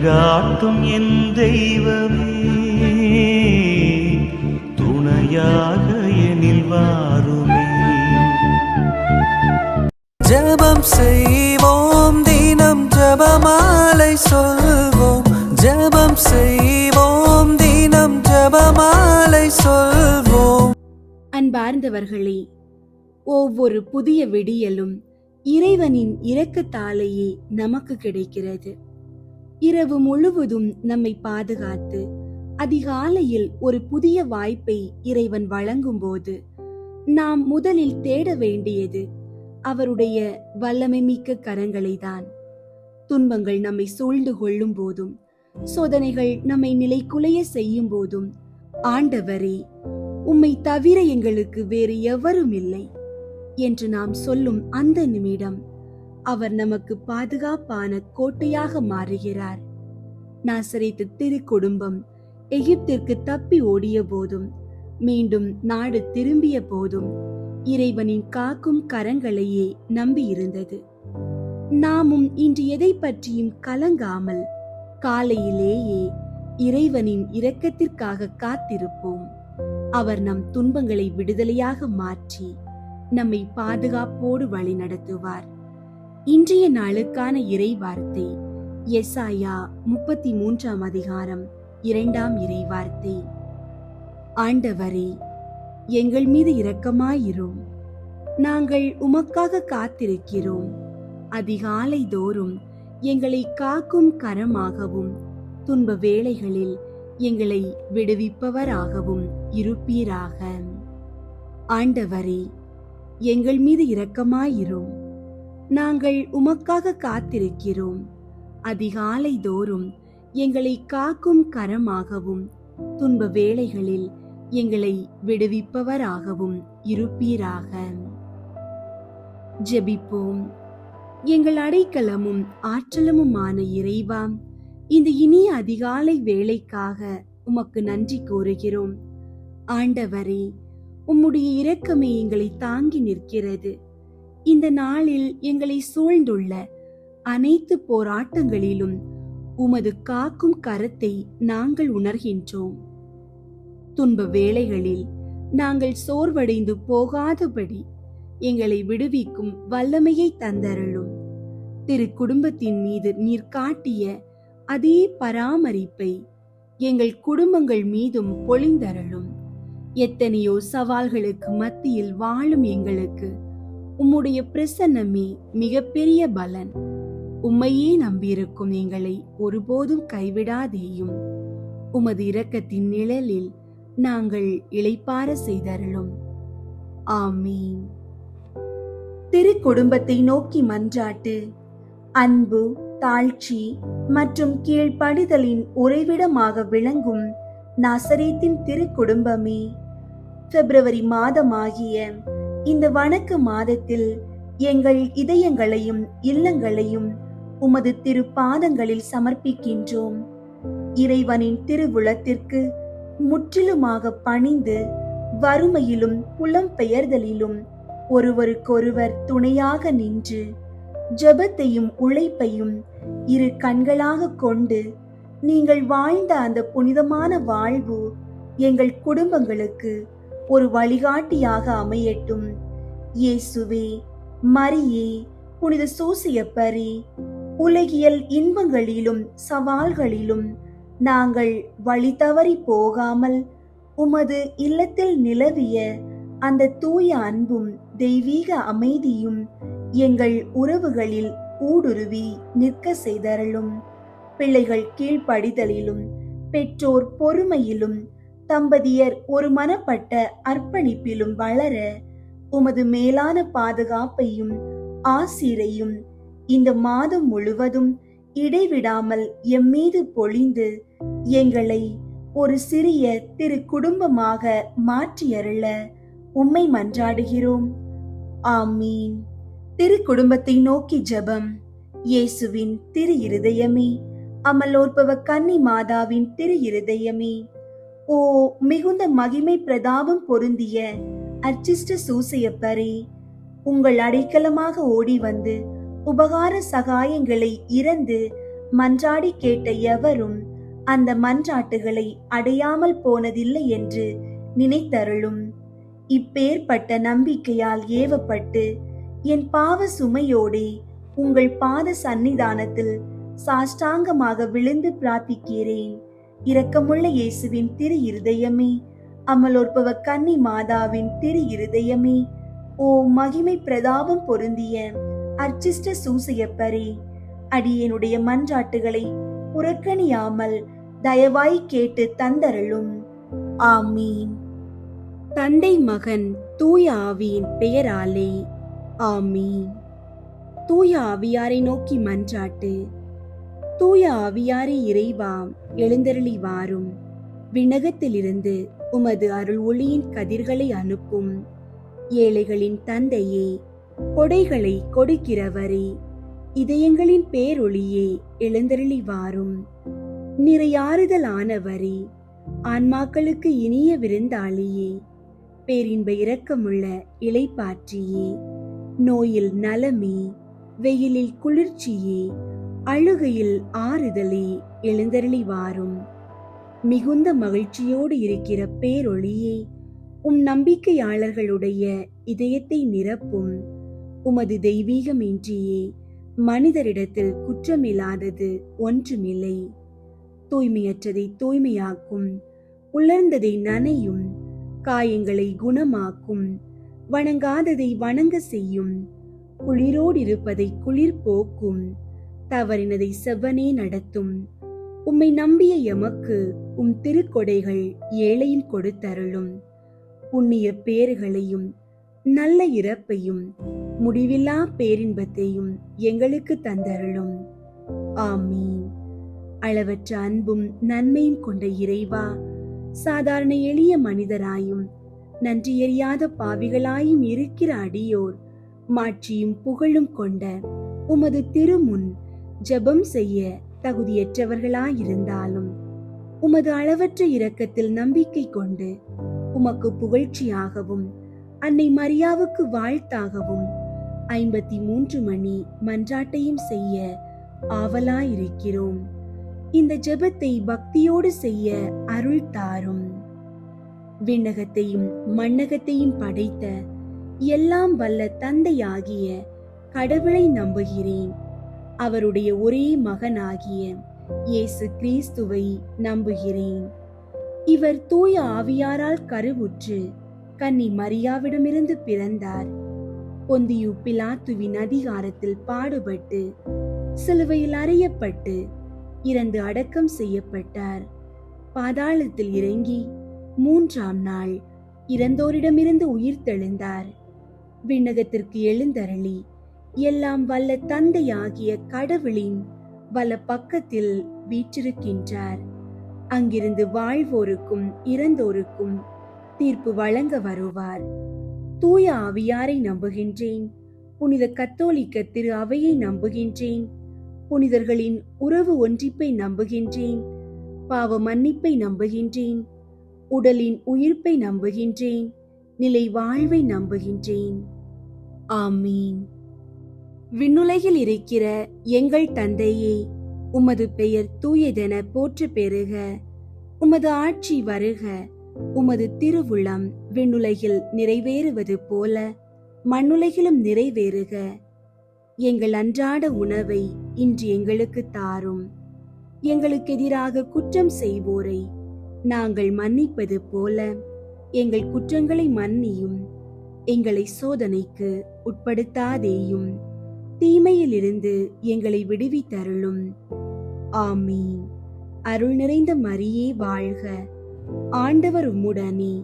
வழிகாட்டும் என் தெய்வமே, துணையாக எனில் வாருமே. ஜெபம் செய்வோம், தினம் ஜெபமாலை சொல்வோம். ஜெபம் செய்வோம், தினம் ஜெபமாலை சொல்வோம். அன்பார்ந்தவர்களே, ஒவ்வொரு புதிய விடியலும் இறைவனின் இரக்கத்தாலேயே நமக்கு கிடைக்கிறது. இரவு முழுவதும் நம்மை பாதுகாத்து அதிகாலையில் ஒரு புதிய வாய்ப்பை இறைவன் வழங்கும் போது நாம் முதலில் தேட வேண்டியது அவருடைய வல்லமை மிக்க கரங்களை தான். துன்பங்கள் நம்மை சூழ்ந்து கொள்ளும் போதும், சோதனைகள் நம்மை நிலைகுலைய செய்யும் போதும், ஆண்டவரே, உம்மை தவிர எங்களுக்கு வேறு எவரும் இல்லை என்று நாம் சொல்லும் அந்த நிமிடம் அவர் நமக்கு பாதுகாப்பான கோட்டையாக மாறுகிறார். நாசரேத்து திரு குடும்பம் எகிப்திற்கு தப்பி ஓடிய போதும், மீண்டும் நாடு திரும்பிய போதும் இறைவனின் காக்கும் கரங்களையே நம்பி இருந்தது. நாமும் இன்று எதை பற்றியும் கலங்காமல் காலையிலேயே இறைவனின் இரக்கத்திற்காக காத்திருப்போம். அவர் நம் துன்பங்களை விடுதலையாக மாற்றி நம்மை பாதுகாப்போடு வழி நடத்துவார். இன்றைய நாளுக்கான இறை வார்த்தை எசாயா 33 அதிகாரம் 2 இறை வார்த்தை. ஆண்டவரே, எங்கள் மீது இரக்கமாயிரும், நாங்கள் உமக்காக காத்திருக்கிறோம். அதிகாலை தோறும் எங்களை காக்கும் கரமாகவும் துன்ப வேளைகளில் எங்களை விடுவிப்பவராகவும் இருப்பீராக. ஆண்டவரே, எங்கள் மீது இரக்கமாயிரும், நாங்கள் உமக்காக காத்திருக்கிறோம். அதிகாலை தோறும் எங்களை காக்கும் கரமாகவும் துன்ப வேளைகளில் எங்களை விடுவிப்பவராகவும் இருப்பீராக. ஜெபிப்போம். எங்கள் அடைக்கலமும் ஆற்றலமுமான இறைவா, இந்த இனிய அதிகாலை வேளைக்காக உமக்கு நன்றி கூறுகிறோம். ஆண்டவரே, உம்முடைய இரக்கமே எங்களை தாங்கி நிற்கிறது. இந்த நாளில் எங்களை சூழ்ந்துள்ள அனைத்து போராட்டங்களிலும் உமது காக்கும் கரத்தை நாங்கள் உணர்கின்றோம். துன்ப வேளைகளில் நாங்கள் சோர்வடைந்து போகாதபடி எங்களை விடுவிக்கும் வல்லமையை தந்தருளும். திரு குடும்பத்தின் மீது நீர் காட்டிய அதே பராமரிப்பை எங்கள் குடும்பங்கள் மீதும் பொழிந்தருளும். எத்தனையோ சவால்களுக்கு மத்தியில் வாழும் எங்களுக்கு உம்முடைய பிரசன்னமே மிகப்பெரிய பலன். உம்மையே நம்பியிருக்கும் எங்களை ஒருபோதும் கைவிடாதேயும். உமது இரக்கத்தின் நிழலில் நாங்கள் இளைப்பாற செய்தருளும். ஆமீன். திரு குடும்பத்தை நோக்கி மன்றாட்டு. அன்பு, தாழ்ச்சி மற்றும் கீழ்ப்படிதலின் உறைவிடமாக விளங்கும் நாசரேத்தின் திரு குடும்பமே, பிப்ரவரி மாதமாகிய இந்த வணக்க மாதத்தில் எங்கள் இதயங்களையும் இல்லங்களையும் உமது திரு பாதங்களில் சமர்ப்பிக்கின்றோம். இறைவனின் திருவுளத்திற்கு முற்றிலுமாக பணிந்து வறுமையிலும் புலம்பெயர்தலிலும் ஒருவருக்கொருவர் துணையாக நின்று ஜெபத்தையும் உழைப்பையும் இரு கண்களாக கொண்டு நீங்கள் வாழ்ந்த அந்த புனிதமான வாழ்வு எங்கள் குடும்பங்களுக்கு ஒரு வழிகாட்டியாக அமையட்டும். இயேசுவே, மரியே, புனித சூசியப்பரே, உலகியல் இன்பங்களிலும் சவால்களிலும் நாங்கள் வழி தவறி போகாமல் உமது இல்லத்தில் நிலவிய அந்த தூய அன்பும் தெய்வீக அமைதியும் எங்கள் உறவுகளில் ஊடுருவி நிற்க செய்தருளும். பிள்ளைகள் கீழ்ப்படிதலிலும் பெற்றோர் பொறுமையிலும் தம்பதியர் ஒரு மனப்பட்ட அர்ப்பணிப்பிலும் வளர உமது மேலான பாதுகாப்பையும் ஆசீரையும் இந்த மாதம் முழுவதும் இடைவிடாமல் எம்மீது பொழிந்து எங்களை ஒரு சிறிய திரு குடும்பமாக மாற்றியருள உம்மை மன்றாடுகிறோம். ஆமீன். திரு குடும்பத்தை நோக்கி ஜெபம். இயேசுவின் திரு இருதயமே, அமலோற்பவ கன்னி மாதாவின் திரு இருதயமே, ஓ மிகுந்த மகிமை பிரதாபம் பொருந்திய அர்ச்சிஷ்ட சூசையப்பரே, உங்கள் அடைக்கலமாக ஓடி வந்து உபகார சகாயங்களை இறந்து மன்றாடி கேட்ட எவரும் அந்த மன்றாட்டுகளை அடையாமல் போனதில்லை என்று நினைத்தருளும். இப்பேற்பட்ட நம்பிக்கையால் ஏவப்பட்டு என் பாவ சுமையோடே உங்கள் பாத சந்நிதானத்தில் சாஷ்டாங்கமாக விழுந்து பிரார்த்திக்கிறேன். இரக்கமுள்ள இயேசுவின் திரு இருதயமே, அமலோற்பவ கன்னி மாதாவின் திரு இருதயமே, ஓ மகிமை பிரதாபம் பொருந்திய அர்ச்சிஷ்ட சூசையப்பரே, அடியேனுடைய மன்றாட்டுகளை புறக்கணியாமல் தயவாய் கேட்டு தந்தருளும். ஆமீன். தந்தை, மகன், தூய ஆவியின் பெயராலே ஆமீன். தூய ஆவியாரை நோக்கி மன்றாட்டு. தூய ஆவியாரே இறைவா, எழுந்தருளி வாரும். விண்ணகத்திலிருந்து உமது அருள் ஒளியின் கதிர்களை அனுப்பும். ஏழைகளின் தந்தையே, கொடைகளை கொடுக்கிறவரே, இதயங்களின் பேரொளியே, எழுந்தருளி வாரும். நிறையாறுதல் ஆனவரே, ஆன்மாக்களுக்கு இனிய விருந்தாளியே, பேரின்ப இரக்கமுள்ள இளைப்பாற்றியே, நோயில் நலமே, வெயிலில் குளிர்ச்சியே, அழுகையில் ஆறுதலே, எழுந்தருளி வாரும். மிகுந்த மகிழ்ச்சியோடு இருக்கிற பேரொளியே, நம்பிக்கையாளர்களுடைய இதயத்தை நிரப்பும். உமது தெய்வீகமின்றியே மனிதரிடத்தில் குற்றமில்லாதது ஒன்றுமில்லை. தூய்மையற்றதை தூய்மையாக்கும், உலர்ந்ததை நனையும், காயங்களை குணமாக்கும், வணங்காததை வணங்க செய்யும், குளிரோடு இருப்பதை குளிர் போக்கும், தவறினதை செவ்வனே நடத்தும். உம்மை நம்பிய எமக்கு திருக்கொடைகள் ஏழையும் கொடுத்தருளும். புண்ணிய பேறுகளையும் நல்ல இறப்பையும் முடிவில்லா பேரின்பத்தையும் எங்களுக்கு தந்தருளும். ஆமீன். அளவற்ற அன்பும் நன்மையும் கொண்ட இறைவா, சாதாரண எளிய மனிதராயும் நன்றியறியாத பாவிகளாயும் இருக்கிற அடியோர் மாட்சியும் புகழும் கொண்ட உமது திருமுன் ஜெபம் செய்ய தகுதியற்றவர்களாயிருந்தாலும் உமது அளவற்ற இரக்கத்தில் நம்பிக்கை கொண்டு உமக்கு புகழ்ச்சியாகவும் அன்னை மரியாவுக்கு வாழ்த்தாகவும் 53 மணி மன்றாட்டையும் செய்ய ஆவலாயிருக்கிறோம். இந்த ஜெபத்தை பக்தியோடு செய்ய அருள் தாரும். விண்ணகத்தையும் மண்ணகத்தையும் படைத்த எல்லாம் வல்ல தந்தையாகிய கடவுளை நம்புகிறேன். அவருடைய ஒரே மகனாகிய இயேசு கிறிஸ்துவை நம்புகிறேன். இவர் தூய ஆவியாரால் கருவுற்று கன்னி மரியாவிடமிருந்து பிறந்தார். பொந்தியு பிலாத்துவின் அதிகாரத்தில் பாடுபட்டு சிலுவையில் அறையப்பட்டு இறந்து அடக்கம் செய்யப்பட்டார். பாதாளத்தில் இறங்கி 3ஆம் நாள் இறந்தோரிடமிருந்து உயிர்த்தெழுந்தார். விண்ணகத்திற்கு எழுந்தருளி எல்லாம் வல்ல தந்தையாகிய கடவுளின் வல பக்கத்தில் வீற்றிருக்கின்றார். அங்கிருந்து வாழ்வோருக்கும் இறந்தோருக்கும் தீர்ப்பு வழங்க வருவார். தூய ஆவியாரை நம்புகின்றேன். புனித கத்தோலிக்க திரு அவையை நம்புகின்றேன். புனிதர்களின் உறவு ஒன்றிப்பை நம்புகின்றேன். பாவ மன்னிப்பை நம்புகின்றேன். உடலின் உயிர்ப்பை நம்புகின்றேன். நிலை வாழ்வை நம்புகின்றேன். ஆமீன். விண்ணுலகில் இருக்கிற எங்கள் தந்தையே, உமது பெயர் தூயதென போற்று பெறுக. உமது ஆட்சி வருக. உமது திருவுளம் விண்ணுலகில் நிறைவேறுவது போல மண்ணுலகிலும் நிறைவேறுக. எங்கள் அன்றாட உணவை இன்று எங்களுக்கு தாரும். எங்களுக்கு எதிராக குற்றம் செய்வோரை நாங்கள் மன்னிப்பது போல எங்கள் குற்றங்களை மன்னியும். எங்களை சோதனைக்கு உட்படுத்தாதேயும், தீமையிலிருந்து எங்களை விடுவித்தருளும். ஆமீன். அருள் நிறைந்த மரியே வாழ்க. ஆண்டவர் உம்முடனே,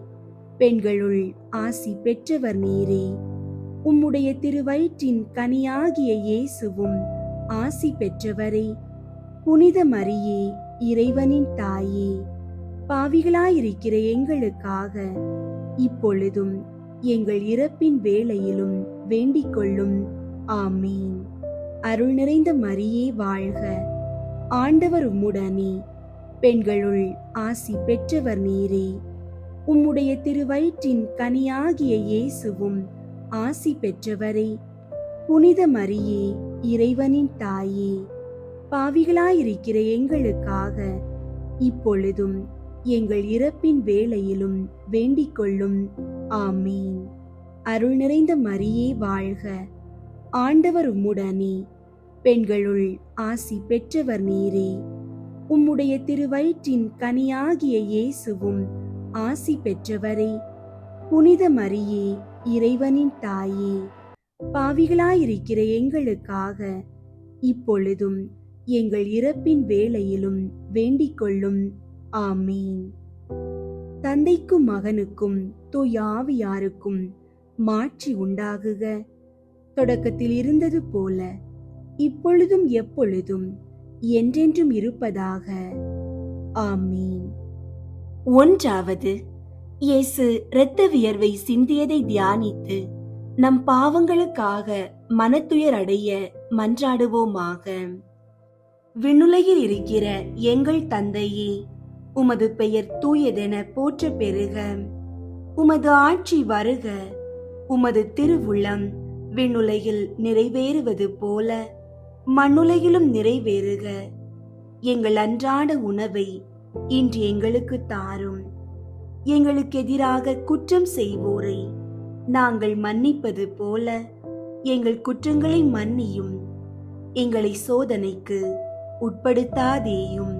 பெண்களுள் ஆசி பெற்றவர் நீரே. உம்முடைய திருவயிற்றின் கனியாகிய இயேசுவும் ஆசி பெற்றவரே. புனித மரியே, இறைவனின் தாயே, பாவிகளாயிருக்கிற எங்களுக்காக இப்பொழுதும் எங்கள் இறப்பின் வேளையிலும் வேண்டிக் கொள்ளும். ஆமீன். அருள் நிறைந்த மரியே வாழ்க. ஆண்டவர் உம்முடனே, பெண்களுள் ஆசி பெற்றவர் நீரே. உம்முடைய திருவயிற்றின் கனியாகிய இயேசுவும் ஆசி பெற்றவரே. புனித மரியே, இறைவனின் தாயே, பாவிகளாயிருக்கிற எங்களுக்காக இப்பொழுதும் எங்கள் இறப்பின் வேளையிலும் வேண்டிக் கொள்ளும். ஆமீன். அருள் நிறைந்த மரியே வாழ்க, ஆண்டவர் உம்முடனே, பெண்களுள் ஆசி பெற்றவர் நீரே. உம்முடைய திருவயிற்றின் கனியாகிய இயேசுவும் ஆசி பெற்றவரே. புனித மரியே, இறைவனின் தாயே, பாவிகளாயிருக்கிற எங்களுக்காக இப்பொழுதும் எங்கள் இறப்பின் வேளையிலும் வேண்டிக் கொள்ளும். ஆமீன். தந்தைக்கும் மகனுக்கும் தூய ஆவியாருக்கும் மாட்சி உண்டாகுக. தொடக்கத்தில் இருந்தது போல இப்பொழுதும் எப்பொழுதும் என்றென்றும் இருப்பதாக. ஆமீன். ஒன்றாவது, இயேசு இரத்த வியர்வை சிந்தியதை தியானித்து நம் பாவங்களுக்காக மனத்துயர் அடைய மன்றாடுவோமாக. விண்ணுலகில் இருக்கிற எங்கள் தந்தையே, உமது பெயர் தூயதென போற்ற பெறுக. உமது ஆட்சி வருக. உமது திருவுளம் விண்ணுலகில் நிறைவேறுவது போல மண்ணுலகிலும் நிறைவேறுக. எங்கள் அன்றாட உணவை இன்று எங்களுக்கு தாரும். எங்களுக்கு எதிராக குற்றம் செய்வோரை நாங்கள் மன்னிப்பது போல எங்கள் குற்றங்களை மன்னியும். எங்களை சோதனைக்கு உட்படுத்தாதேயும்,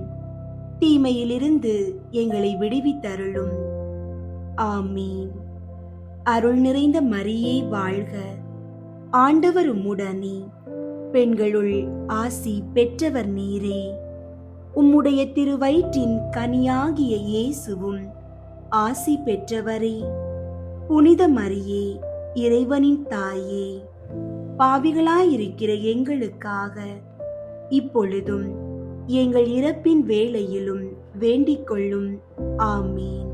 தீமையிலிருந்து எங்களை விடுவித்தருளும். ஆமீன். அருள் நிறைந்த மரியே வாழ்க, ஆண்டவர் உம்முடனே, பெண்களுள் ஆசி பெற்றவர் நீரே. உம்முடைய திருவயிற்றின் கனியாகிய இயேசுவும் ஆசி பெற்றவரே. புனித மரியே, இறைவனின் தாயே, பாவிகளாயிருக்கிற எங்களுக்காக இப்பொழுதும் எங்கள் இறப்பின் வேளையிலும் வேண்டிக் கொள்ளும். ஆமீன்.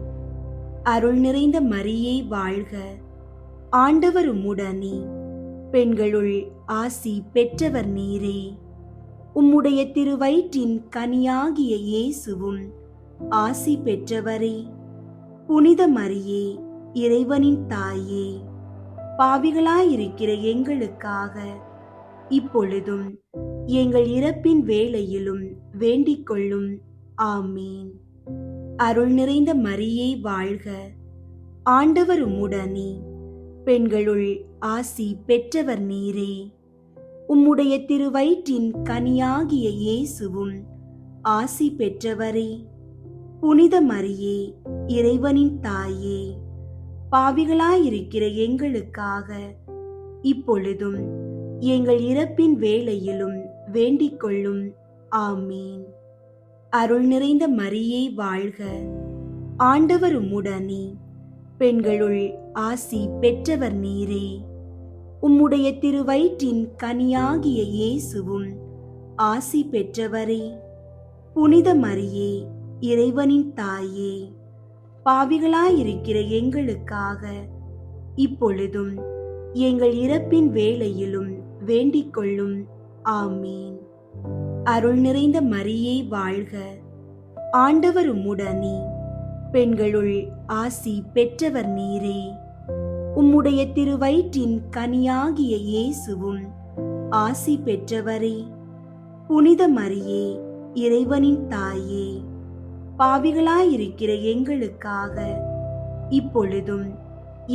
அருள் நிறைந்த மரியே வாழ்க, ஆண்டவர் உம்முடனே, பெண்களுள் ஆசி பெற்றவர் நீரே. உம்முடைய திருவயிற்றின் கனியாகிய இயேசுவும் ஆசி பெற்றவரே. புனித மரியே, இறைவனின் தாயே, பாவிகளாயிருக்கிற எங்களுக்காக இப்பொழுதும் எங்கள் இறப்பின் வேளையிலும் வேண்டிக் கொள்ளும். ஆமீன். அருள் நிறைந்த மரியே வாழ்க, ஆண்டவர் உம்முடனே, பெண்களுள் ஆசி பெற்றவர் நீரே. உம்முடைய திருவயிற்றின் கனியாகிய இயேசுவும் ஆசி பெற்றவரே. புனித மரியே, இறைவனின் தாயே, பாவிகளாயிருக்கிற எங்களுக்காக இப்பொழுதும் எங்கள் இறப்பின் வேளையிலும் வேண்டிக் கொள்ளும். ஆமீன். அருள் நிறைந்த மரியே வாழ்க, ஆண்டவர் உம்முடனே, பெண்களுள் ஆசி பெற்றவர் நீரே. உம்முடைய திருவயிற்றின் கனியாகிய இயேசுவும் ஆசி பெற்றவரே. புனித மரியே, இறைவனின் தாயே, பாவிகளாயிருக்கிற எங்களுக்காக இப்பொழுதும் எங்கள் இறப்பின் வேளையிலும் வேண்டிக் கொள்ளும். ஆமீன். அருள் நிறைந்த மரியே வாழ்க, ஆண்டவர் உம்முடனே, பெண்களுள் ஆசி பெற்றவர் நீரே. உம்முடைய திருவயிற்றின் கனியாகிய இயேசுவும் ஆசி பெற்றவரே. புனித மரியே, இறைவனின் தாயே, பாவிகளாயிருக்கிற எங்களுக்காக இப்பொழுதும்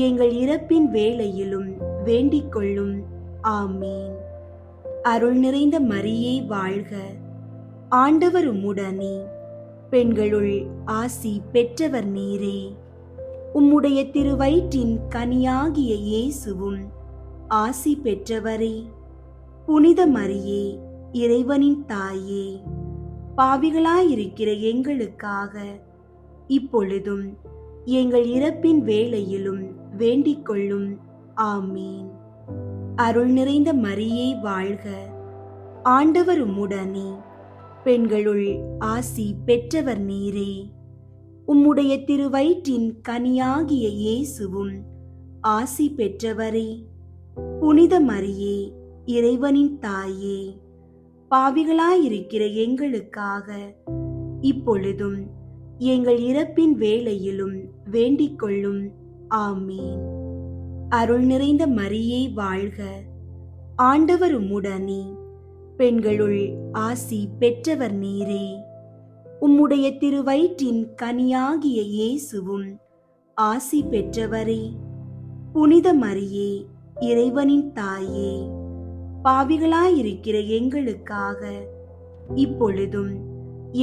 எங்கள் இறப்பின் வேளையிலும் வேண்டிக் கொள்ளும். ஆமீன். அருள் நிறைந்த மரியே வாழ்க, ஆண்டவர் உம்முடனே, பெண்களுள் ஆசி பெற்றவர் நீரே. உம்முடைய திருவயிற்றின் கனியாகிய இயேசுவும் ஆசி பெற்றவரே. புனித மரியே, இறைவனின் தாயே, பாவிகளாயிருக்கிற எங்களுக்காக இப்பொழுதும் எங்கள் இறப்பின் வேளையிலும் வேண்டிக் கொள்ளும். ஆமீன். அருள் நிறைந்த மரியே வாழ்க, ஆண்டவர் உம்முடனே, பெண்களுள் ஆசி பெற்றவர் நீரே. உம்முடைய திருவயிற்றின் கனியாகிய இயேசுவும் ஆசி பெற்றவரே. புனித மரியே, இறைவனின் தாயே, பாவிகளாயிருக்கிற எங்களுக்காக இப்பொழுதும் எங்கள் இறப்பின் வேளையிலும் வேண்டிக் கொள்ளும். ஆமீன். அருள் நிறைந்த மரியே வாழ்க, ஆண்டவர் உம்முடனே, பெண்களுள் ஆசி பெற்றவர் நீரே. உம்முடைய திருவயிற்றின் கனியாகிய இயேசுவும் ஆசி பெற்றவரே. புனித மரியே, இறைவனின் தாயே, பாவிகளாயிருக்கிற எங்களுக்காக இப்பொழுதும்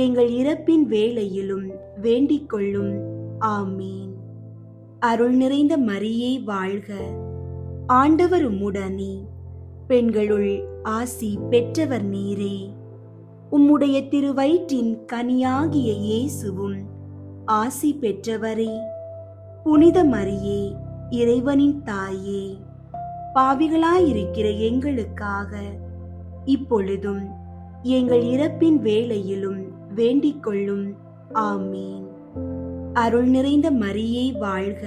எங்கள் இறப்பின் வேளையிலும் வேண்டிக் கொள்ளும். ஆமீன். அருள் நிறைந்த மரியே வாழ்க. ஆண்டவர் உம்முடனே. பெண்களுள் ஆசி பெற்றவர் நீரே. உம்முடைய திருவயிற்றின் கனியாகிய இயேசுவும் ஆசி பெற்றவரே. புனித மரியே, இறைவனின் தாயே, பாவிகளாயிருக்கிற எங்களுக்காக இப்பொழுதும் எங்கள் இறப்பின் வேளையிலும் வேண்டிக் கொள்ளும். ஆமீன். அருள் நிறைந்த மரியே வாழ்க.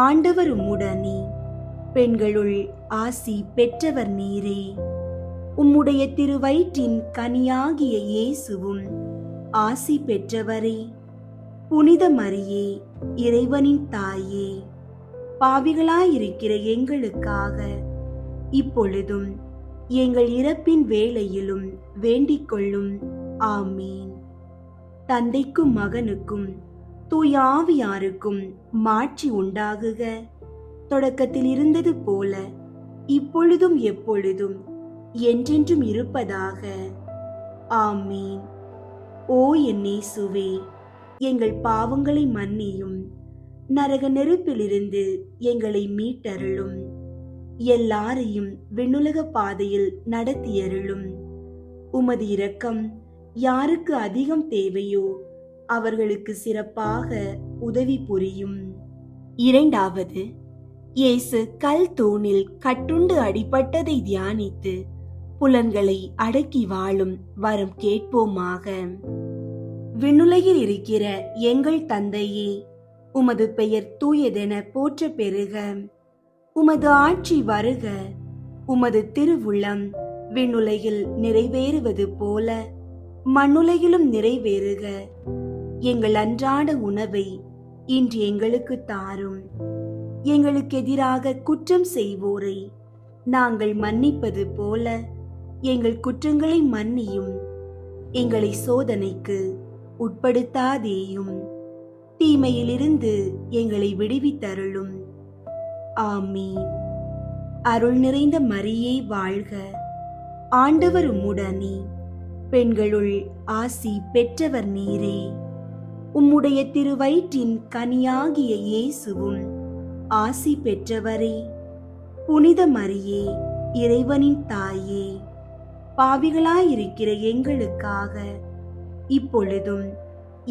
ஆண்டவர் உம்முடனே. பெண்களுள் ஆசி பெற்றவர் நீரே. உம்முடைய திருவயிற்றின் கனியாகிய இயேசுவும் ஆசி பெற்றவரே. புனித மரியே, இறைவனின் தாயே, பாவிகளாயிருக்கிற எங்களுக்காக இப்பொழுதும் எங்கள் இறப்பின் வேளையிலும் வேண்டிக் கொள்ளும். ஆமீன். தந்தைக்கும் மகனுக்கும் தூய ஆவியாருக்கும் மாட்சி உண்டாகுக. தொடக்கத்தில் இருந்தது போல இப்பொழுதும் எப்பொழுதும் என்றென்றும் இருப்பதாக. ஆமீன். ஓ என் இயேசுவே, எங்கள் பாவங்களை மன்னியும். நரக நெருப்பிலிருந்து எங்களை மீட்டருளும். எல்லாரையும் விண்ணுலக பாதையில் நடத்தியருளும். உமது இரக்கம் யாருக்கு அதிகம் தேவையோ அவர்களுக்கு சிறப்பாக உதவி புரியும். இரண்டாவது, இயேசு கல் தூணில் கட்டுண்டு அடிபட்டதை தியானித்து புலன்களை அடக்கி வாழும் வரம் கேட்போமாக. விண்ணுலகில் இருக்கிற எங்கள் தந்தையே, உமது பெயர் தூயதென போற்ற பெறுக. உமது ஆட்சி வருக. உமது திருவுள்ளம் விண்ணுலகில் நிறைவேறுவது போல மண்ணுலகிலும் நிறைவேறுக. எங்கள் அன்றாட உணவை இன்று எங்களுக்கு தாரும். எங்களுக்கு எதிராக குற்றம் செய்வோரை நாங்கள் மன்னிப்பது போல எங்கள் குற்றங்களை மன்னியும். எங்களை சோதனைக்கு உட்படுத்தாதேயும், தீமையிலிருந்து எங்களை விடுவித்தருளும். ஆமீன். அருள் நிறைந்த மரியே வாழ்க. ஆண்டவர் உம்முடனே. பெண்களுள் ஆசி பெற்றவர் நீரே. உம்முடைய திருவயிற்றின் கனியாகிய இயேசுவும் ஆசி பெற்றவரே. புனித மரியே, இறைவனின் தாயே, பாவிகளாயிருக்கிற எங்களுக்காக இப்பொழுதும்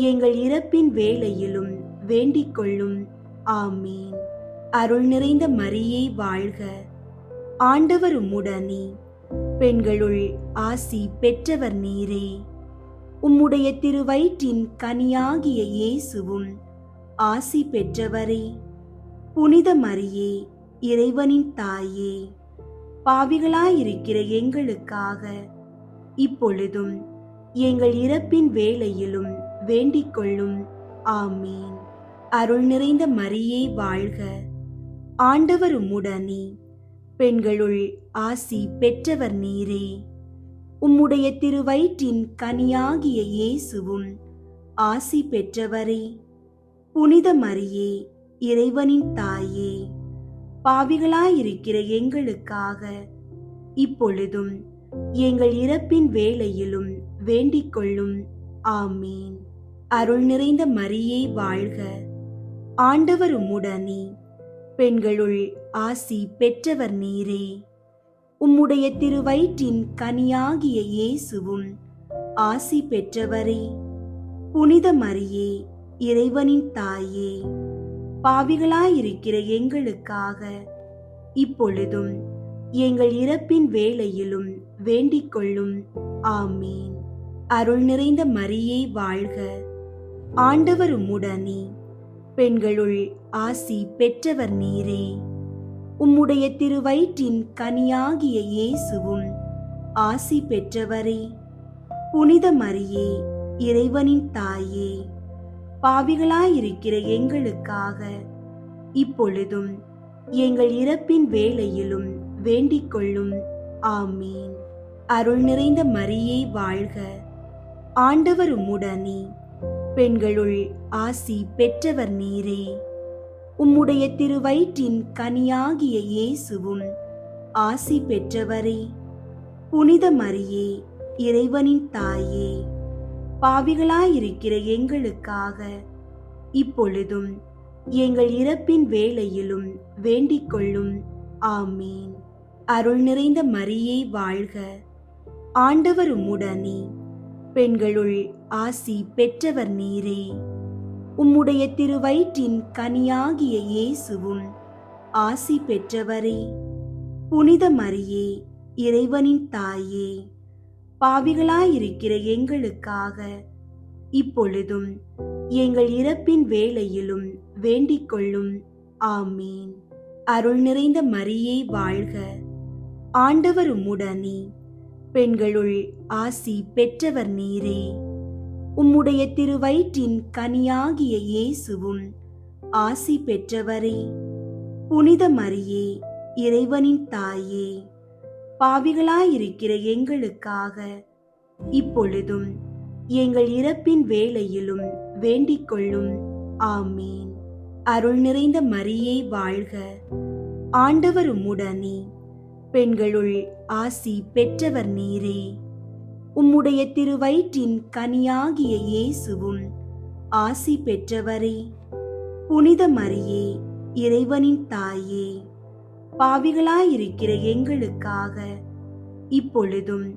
எங்கள் இறப்பின் வேளையிலும் வேண்டிக் கொள்ளும். ஆமீன். அருள் நிறைந்த மரியே வாழ்க. ஆண்டவர் உம்முடனே. பெண்களுள் ஆசி பெற்றவர் நீரே. உம்முடைய திருவயிற்றின் கனியாகிய இயேசுவும் ஆசி பெற்றவரே. புனித மரியே, இறைவனின் தாயே, பாவிகளாயிருக்கிற எங்களுக்காக இப்பொழுதும் எங்கள் இறப்பின் வேளையிலும் வேண்டிக் கொள்ளும். ஆமீன். அருள் நிறைந்த மரியே வாழ்க. ஆண்டவர் உம்முடனே. பெண்களுள் ஆசி பெற்றவர் நீரே. உம்முடைய திருவயிற்றின் கனியாகிய இயேசுவும் ஆசி பெற்றவரே. புனித மரியே, இறைவனின் தாயே, பாவிகளாயிருக்கிற எங்களுக்காக இப்பொழுதும் எங்கள் இறப்பின் வேளையிலும் வேண்டிக் கொள்ளும். ஆமீன். அருள் நிறைந்த மரியே வாழ்க. ஆண்டவர் உம்முடனே. பெண்களுள் ஆசி பெற்றவர் நீரே. உம்முடைய திருவயிற்றின் கனியாகிய இயேசுவும் ஆசி பெற்றவரே. புனித மரியே, இறைவனின் தாயே, பாவிகளாயிருக்கிற எங்களுக்காக இப்பொழுதும் எங்கள் இறப்பின் வேளையிலும் வேண்டிக் கொள்ளும். ஆமீன். அருள் நிறைந்த மரியே வாழ்க. ஆண்டவர் உம்முடனே. பெண்களுள் ஆசி பெற்றவர் நீரே. உம்முடைய திருவயிற்றின் கனியாகிய இயேசுவும் ஆசி பெற்றவரே. புனித மரியே, இறைவனின் தாயே, பாவிகளாயிருக்கிற எங்களுக்காக இப்பொழுதும் எங்கள் இறப்பின் வேளையிலும் வேண்டிக் கொள்ளும். ஆமீன். அருள் நிறைந்த மரியே வாழ்க. ஆண்டவர் உம்முடனே, பெண்களுள் ஆசி பெற்றவர் நீரே. உம்முடைய திருவயிற்றின் கனியாகிய இயேசுவும் ஆசி பெற்றவரே. புனித மரியே, இறைவனின் தாயே, பாவிகளாயிருக்கிற எங்களுக்காக இப்பொழுதும் எங்கள் இறப்பின் வேளையிலும் வேண்டிக் கொள்ளும். ஆமீன். அருள் நிறைந்த மரியே வாழ்க. ஆண்டவர் உம்முடனே, பெண்களுள் ஆசி பெற்றவர் நீரே. உம்முடைய திருவயிற்றின் கனியாகிய இயேசுவும் ஆசி பெற்றவரே. புனித மரியே, இறைவனின் தாயே, பாவிகளாயிருக்கிற எங்களுக்காக இப்பொழுதும் எங்கள் இறப்பின் வேளையிலும் வேண்டிக் கொள்ளும். ஆமீன். அருள் நிறைந்த மரியே வாழ்க. ஆண்டவர் உம்முடனே, பெண்களுள் ஆசி பெற்றவர் நீரே. உம்முடைய திருவயிற்றின் கனியாகிய இயேசுவும் ஆசி பெற்றவரே. புனித மரியே, இறைவனின் தாயே, பாவிகளாயிருக்கிற எங்களுக்காக இப்பொழுதும் எங்கள் இறப்பின் வேளையிலும் வேண்டிக் கொள்ளும். ஆமீன். அருள் நிறைந்த மரியே வாழ்க. ஆண்டவர் உம்முடனே, பெண்களுள் ஆசி பெற்றவர் நீரே. உம்முடைய திருவயிற்றின் கனியாகிய இயேசுவும் ஆசி பெற்றவரே. புனித மரியே, இறைவனின் தாயே, பாவிகளாயிருக்கிற எங்களுக்காக இப்பொழுதும்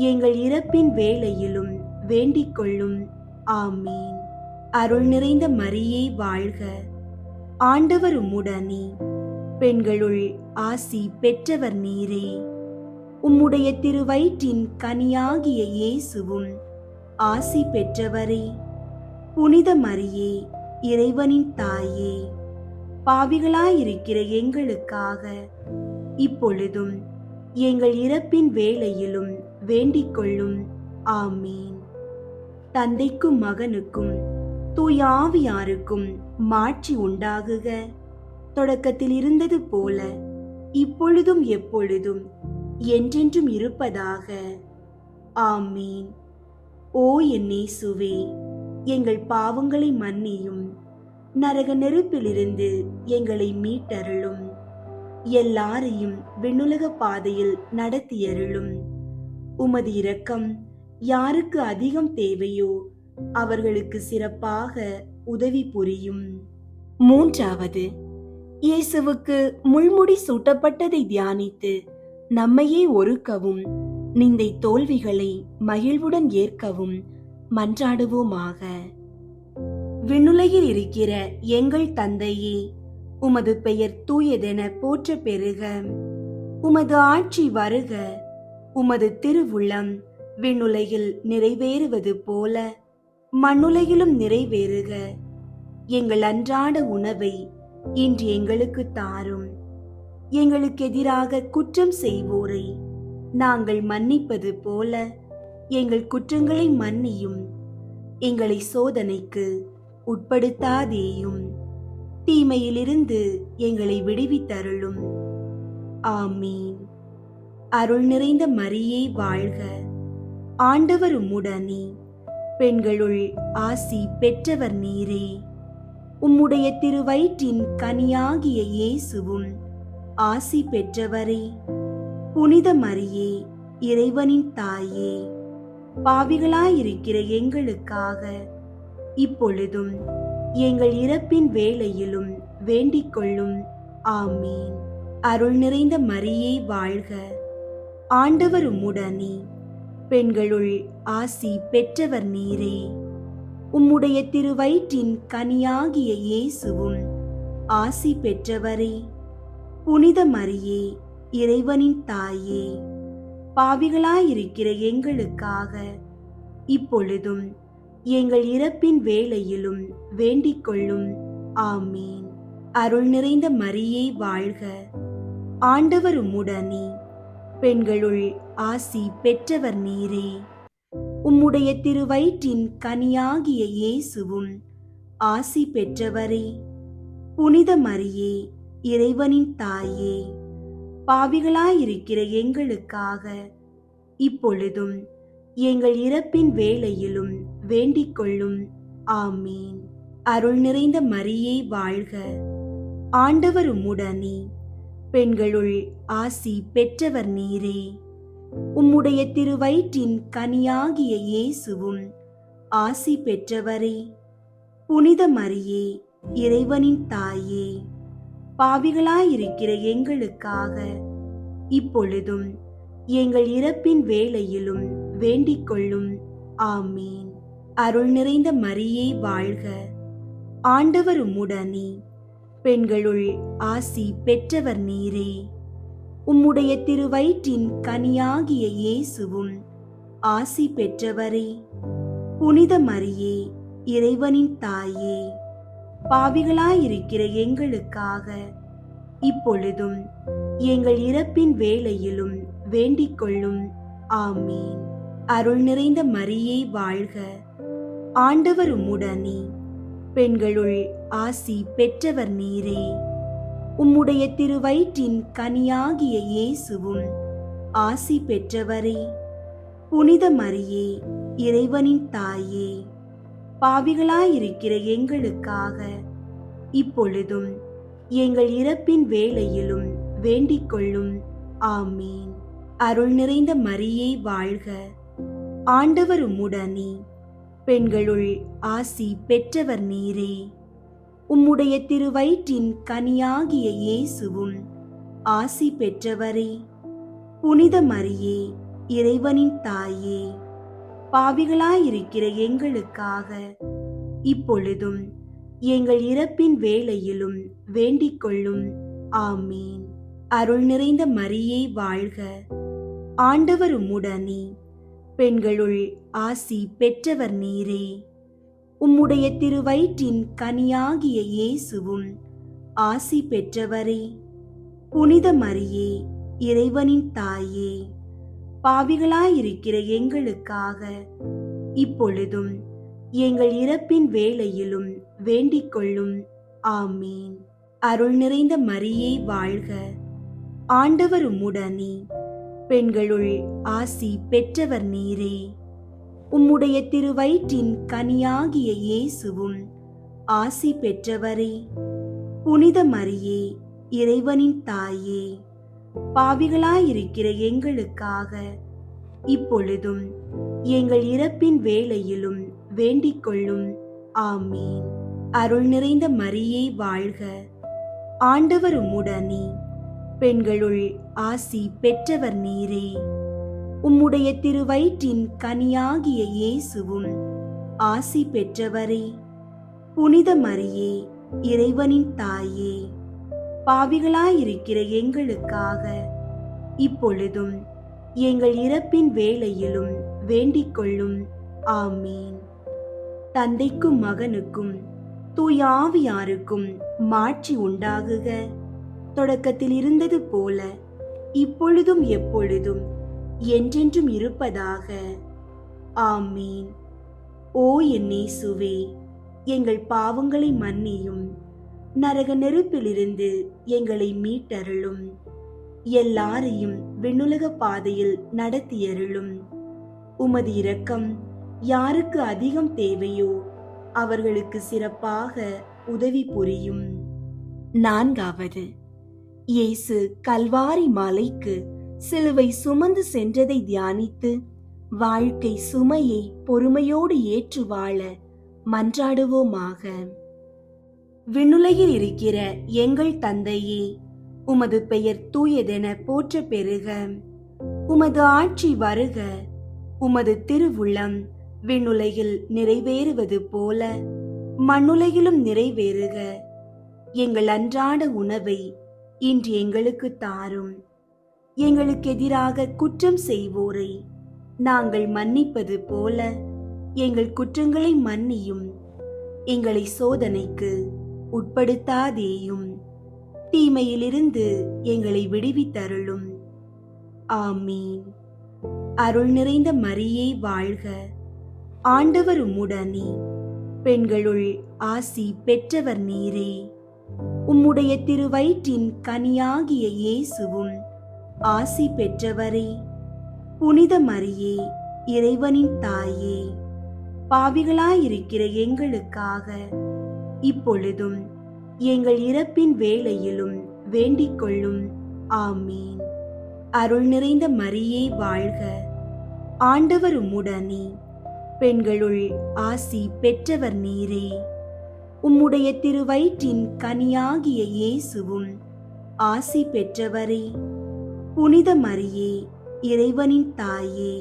எங்கள் இறப்பின் வேளையிலும் வேண்டிக் கொள்ளும். ஆமீன். அருள் நிறைந்த மரியே வாழ்க. ஆண்டவர் உம்முடனே, பெண்களுள் ஆசி பெற்றவர் நீரே. உம்முடைய திருவயிற்றின் கனியாகிய இயேசுவும் ஆசி பெற்றவரே. புனித மரியே, இறைவனின் தாயே, பாவிகளாயிருக்கிற எங்களுக்காக இப்பொழுதும் எங்கள் இறப்பின் வேளையிலும் வேண்டிக் கொள்ளும். ஆமீன். தந்தைக்கும் மகனுக்கும் தூய ஆவியாருக்கும் மாட்சி உண்டாகுக. தொடக்கத்தில் இருந்தது போல இப்பொழுதும் எப்பொழுதும் என்றென்றும் இருப்பதாக. ஆமீன். ஓ என் இயேசுவே, எங்கள் பாவங்களை மன்னியும், நரக நெருப்பிலிருந்து எங்களை மீட்டருளும், எல்லாரையும் விண்ணுலக பாதையில் நடத்தியருளும். உமது இரக்கம் யாருக்கு அதிகம் தேவையோ அவர்களுக்கு சிறப்பாக உதவி புரியும். மூன்றாவது, இயேசுவுக்கு முள்முடி சூட்டப்பட்டதை தியானித்து நம்மையே ஒருக்கவும் நிந்தை தோல்விகளை மகிழ்வுடன் ஏற்கவும் மன்றாடுவோமாக. விண்ணுலகில் இருக்கிற எங்கள் தந்தையே, உமது பெயர் தூயதென போற்ற பெறுக. உமது ஆட்சி வருக. உமது திருவுள்ளம் விண்ணுலகில் நிறைவேறுவது போல மண்ணுலகிலும் நிறைவேறுக. எங்கள் அன்றாட உணவை இன்று எங்களுக்கு தாரும். எங்களுக்கு எதிராக குற்றம் செய்வோரை நாங்கள் மன்னிப்பது போல எங்கள் குற்றங்களை மன்னியும். எங்களை சோதனைக்கு உட்படுத்தாதேயும், தீமையிலிருந்து எங்களை விடுவித்தருளும். ஆமீன். அருள் நிறைந்த மரியே வாழ்க. ஆண்டவர் உம்முடனே, பெண்களுள் ஆசி பெற்றவர் நீரே. உம்முடைய திருவயிற்றின் கனியாகிய இயேசுவும் ஆசி பெற்றவரே. புனித மரியே, இறைவனின் தாயே, பாவிகளாயிருக்கிற எங்களுக்காக இப்பொழுதும் எங்கள் இறப்பின் வேளையிலும் வேண்டிக் கொள்ளும். ஆமீன். அருள் நிறைந்த மரியே வாழ்க. ஆண்டவர் உம்முடனே, பெண்களுள் ஆசி பெற்றவர் நீரே. உம்முடைய திருவயிற்றின் கனியாகிய இயேசுவும் ஆசி பெற்றவரே. புனித மரியே, இறைவனின் தாயே, பாவிகளாயிருக்கிற எங்களுக்காக இப்பொழுதும் எங்கள் இறப்பின் வேளையிலும் வேண்டிக் கொள்ளும். ஆமீன். அருள் நிறைந்த மரியே வாழ்க. ஆண்டவர் உம்முடனே, பெண்களுள் ஆசி பெற்றவர் நீரே. உம்முடைய திருவயிற்றின் கனியாகிய இயேசுவும் ஆசி பெற்றவரே. புனித மரியே, இறைவனின் தாயே, பாவிகளாயிருக்கிற எங்களுக்காக இப்பொழுதும் எங்கள் இறப்பின் வேளையிலும் வேண்டிக் கொள்ளும். ஆமீன். அருள் நிறைந்த மரியே வாழ்க, ஆண்டவர் உம்முடனே, பெண்களுள் ஆசி பெற்றவர் நீரே. உம்முடைய திருவயிற்றின் கனியாகிய இயேசுவும் ஆசி பெற்றவரே. புனித மரியே, இறைவனின் தாயே, பாவிகளாயிருக்கிற எங்களுக்காக இப்பொழுதும் எங்கள் இறப்பின் வேளையிலும் வேண்டிக் கொள்ளும். ஆமீன். அருள் நிறைந்த மரியே வாழ்க, ஆண்டவர் உம்முடனே, பெண்களுள் ஆசி பெற்றவர் நீரே. உம்முடைய திருவயிற்றின் கனியாகிய இயேசுவும் ஆசி பெற்றவரே. புனித மரியே, இறைவனின் தாயே, பாவிகளாயிருக்கிற எங்களுக்காக இப்பொழுதும் எங்கள் இறப்பின் வேளையிலும் வேண்டிக் கொள்ளும். ஆமீன். அருள் நிறைந்த மரியே வாழ்க, ஆண்டவர் உம்முடனே, பெண்களுள் ஆசி பெற்றவர் நீரே. உம்முடைய திருவயிற்றின் கனியாகிய இயேசுவும் ஆசி பெற்றவரே. புனித மரியே, இறைவனின் தாயே, பாவிகளாயிருக்கிற எங்களுக்காக இப்பொழுதும் எங்கள் இறப்பின் வேளையிலும் வேண்டிக் கொள்ளும். ஆமீன். அருள் நிறைந்த மரியே வாழ்க, ஆண்டவர் உம்முடனே, பெண்களுள் ஆசி பெற்றவர் நீரே. உம்முடைய திருவயிற்றின் கனியாகிய இயேசுவும் ஆசி பெற்றவரே. புனித மரியே, இறைவனின் தாயே, பாவிகளாயிருக்கிற எங்களுக்காக இப்பொழுதும் எங்கள் இறப்பின் வேளையிலும் வேண்டிக் கொள்ளும். ஆமீன். அருள் நிறைந்த மரியே வாழ்க, ஆண்டவர் உம்முடனே, பெண்களுள் ஆசி பெற்றவர் நீரே. உம்முடைய திருவயிற்றின் கனியாகிய இயேசுவும் ஆசி பெற்றவரே. புனித மரியே, இறைவனின் தாயே, பாவிகளாயிருக்கிற எங்களுக்காக இப்பொழுதும் எங்கள் இறப்பின் வேளையிலும் வேண்டிக் கொள்ளும். ஆமீன். அருள் நிறைந்த மரியே வாழ்க, ஆண்டவர் உம்முடனே, பெண்களுள் ஆசி பெற்றவர் நீரே. உம்முடைய திருவயிற்றின் கனியாகிய இயேசுவும் ஆசி பெற்றவரே. புனித மரியே, இறைவனின் தாயே, பாவிகளாயிருக்கிற எங்களுக்காக இப்பொழுதும் எங்கள் இறப்பின் வேளையிலும் வேண்டிக் கொள்ளும். ஆமீன். அருள் நிறைந்த மரியே வாழ்க, ஆண்டவர் உம்முடனே, பெண்களுள் ஆசி பெற்றவர் நீரே. உம்முடைய திருவயிற்றின் கனியாகிய இயேசுவும் ஆசி பெற்றவரே. புனித மரியே, இறைவனின் தாயே, பாவிகளாயிருக்கிற எங்களுக்காக இப்பொழுதும் எங்கள் இறப்பின் வேளையிலும் வேண்டிக் கொள்ளும். ஆமீன். தந்தைக்கும் மகனுக்கும் தூய ஆவியாருக்கும் மாட்சி உண்டாகுக. தொடக்கத்தில் இருந்தது போல இப்பொழுதும் எப்பொழுதும் என்றென்றும் இருப்பதாக. ஆமீன். ஓ என் இயேசுவே, எங்கள் பாவங்களை மன்னியும், நரக நெருப்பிலிருந்து எங்களை மீட்டருளும், எல்லாரையும் விண்ணுலக பாதையில் நடத்தியருளும். உமது இரக்கம் யாருக்கு அதிகம் தேவையோ அவர்களுக்கு சிறப்பாக உதவி புரியும். 4. இயேசு கல்வாரி மலைக்கு சிலுவை சுமந்து சென்றதை தியானித்து வாழ்க்கை சுமையை பொறுமையோடு ஏற்று வாழ மன்றாடுவோமாக. விண்ணுலகில் இருக்கிற எங்கள் தந்தையே, உமது பெயர் தூயதென போற்ற பெறுக. உமது ஆட்சி வருக. உமது திருவுள்ளம் விண்ணுலகில் நிறைவேறுவது போல மண்ணுலகிலும் நிறைவேறுக. எங்கள் அன்றாட உணவை இன்று எங்களுக்கு தாரும். எங்களுக்கு எதிராக குற்றம் செய்வோரை நாங்கள் மன்னிப்பது போல எங்கள் குற்றங்களை மன்னியும். எங்களை சோதனைக்கு உட்படுத்தாதேயும், தீமையிலிருந்து எங்களை விடுவித்தருளும். ஆமீன். அருள் நிறைந்த மரியே வாழ்க, ஆண்டவர் உம்முடனே, பெண்களுள் ஆசி பெற்றவர் நீரே. உம்முடைய திருவயிற்றின் கனியாகிய இயேசுவும் ஆசி பெற்றவரே. புனித மரியே, இறைவனின் தாயே, பாவிகளாயிருக்கிற எங்களுக்காக இப்பொழுதும் எங்கள் இறப்பின் வேளையிலும் வேண்டிக் கொள்ளும். ஆமீன். அருள் நிறைந்த மரியே வாழ்க, ஆண்டவர் உம்முடனே, பெண்களுள் ஆசி பெற்றவர் நீரே. உம்முடைய திருவயிற்றின் கனியாகிய இயேசுவும் ஆசி பெற்றவரே. புனித மரியே, இறைவனின் தாயே,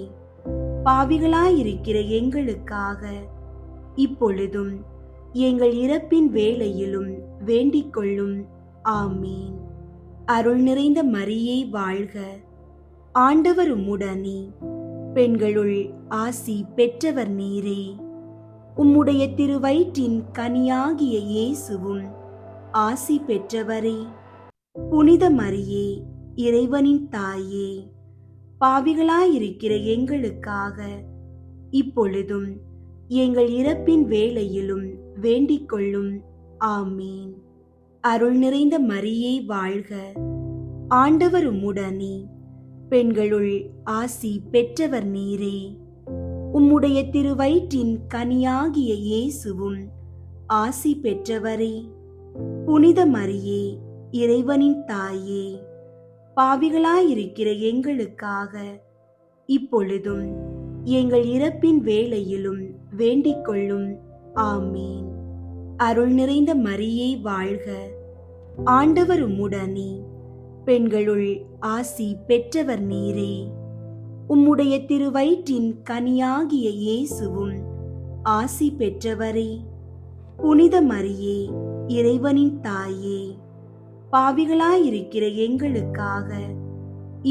பாவிகளாயிருக்கிற எங்களுக்காக இப்பொழுதும் எங்கள் இறப்பின் வேளையிலும் வேண்டிக் கொள்ளும். ஆமீன். அருள் நிறைந்த மரியே வாழ்க, ஆண்டவர் உம்முடனே, பெண்களுள் ஆசி பெற்றவர் நீரே. உம்முடைய திருவயிற்றின் கனியாகிய இயேசுவும் ஆசி பெற்றவரே. புனித மரியே, இறைவனின் தாயே, பாவிகளாயிருக்கிற எங்களுக்காக இப்பொழுதும் எங்கள் இறப்பின் வேளையிலும் வேண்டிக் கொள்ளும். ஆமீன். அருள் நிறைந்த மரியே வாழ்க, ஆண்டவர் உம்முடனே, பெண்களுள் ஆசி பெற்றவர் நீரே. உம்முடைய திருவயிற்றின் கனியாகிய இயேசுவும் ஆசி பெற்றவரே. புனித மரியே, இறைவனின் தாயே, பாவிகளாயிருக்கிற எங்களுக்காக இப்பொழுதும் எங்கள் இறப்பின் வேளையிலும் வேண்டிக் கொள்ளும். ஆமீன். அருள் நிறைந்த மரியே வாழ்க, ஆண்டவர் உம்முடனே, பெண்களுள் ஆசி பெற்றவர் நீரே. உம்முடைய திருவயிற்றின் கனியாகிய இயேசுவும் ஆசி பெற்றவரே. புனித மரியே, இறைவனின் தாயே, பாவிகளாயிருக்கிற எங்களுக்காக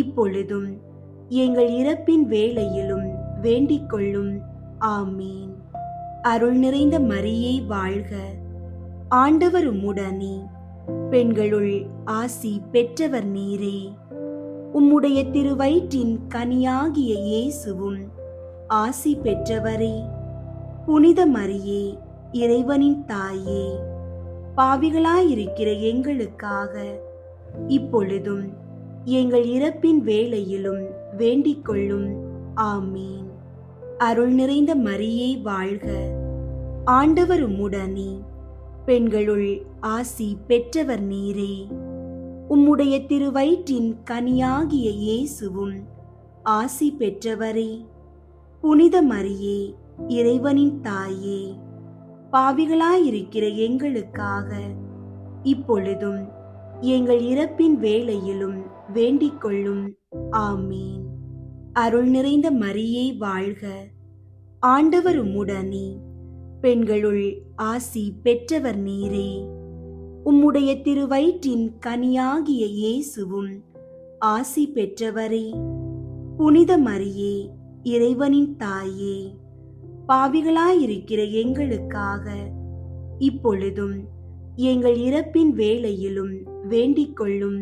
இப்பொழுதும் எங்கள் இறப்பின் வேளையிலும் வேண்டிக் கொள்ளும். ஆமீன். அருள் நிறைந்த மரியே வாழ்க, ஆண்டவர் உம்முடனே, பெண்களுள் ஆசி பெற்றவர் நீரே. உம்முடைய திருவயிற்றின் கனியாகிய இயேசுவும் ஆசி பெற்றவரே. புனித மரியே, இறைவனின் தாயே, பாவிகளாயிருக்கிற எங்களுக்காக இப்பொழுதும் எங்கள் இறப்பின் வேளையிலும் வேண்டிக் கொள்ளும். ஆமீன். அருள் நிறைந்த மரியே வாழ்க, ஆண்டவர் உம்முடனே, பெண்களுள் ஆசி பெற்றவர் நீரே. உம்முடைய திருவயிற்றின் கனியாகிய இயேசுவும் ஆசி பெற்றவரே. புனித மரியே, இறைவனின் தாயே, பாவிகளாயிருக்கிற எங்களுக்காக இப்பொழுதும் எங்கள் இறப்பின் வேளையிலும் வேண்டிக் கொள்ளும். ஆமீன். அருள் நிறைந்த மரியே வாழ்க, ஆண்டவர் உம்முடனே, பெண்களுள் ஆசி பெற்றவர் நீரே. உம்முடைய திருவயிற்றின் கனியாகிய இயேசுவும் ஆசி பெற்றவரே. புனித மரியே, இறைவனின் தாயே, பாவிகளாயிருக்கிற எங்களுக்காக இப்பொழுதும் எங்கள் இறப்பின் வேளையிலும் வேண்டிக் கொள்ளும்.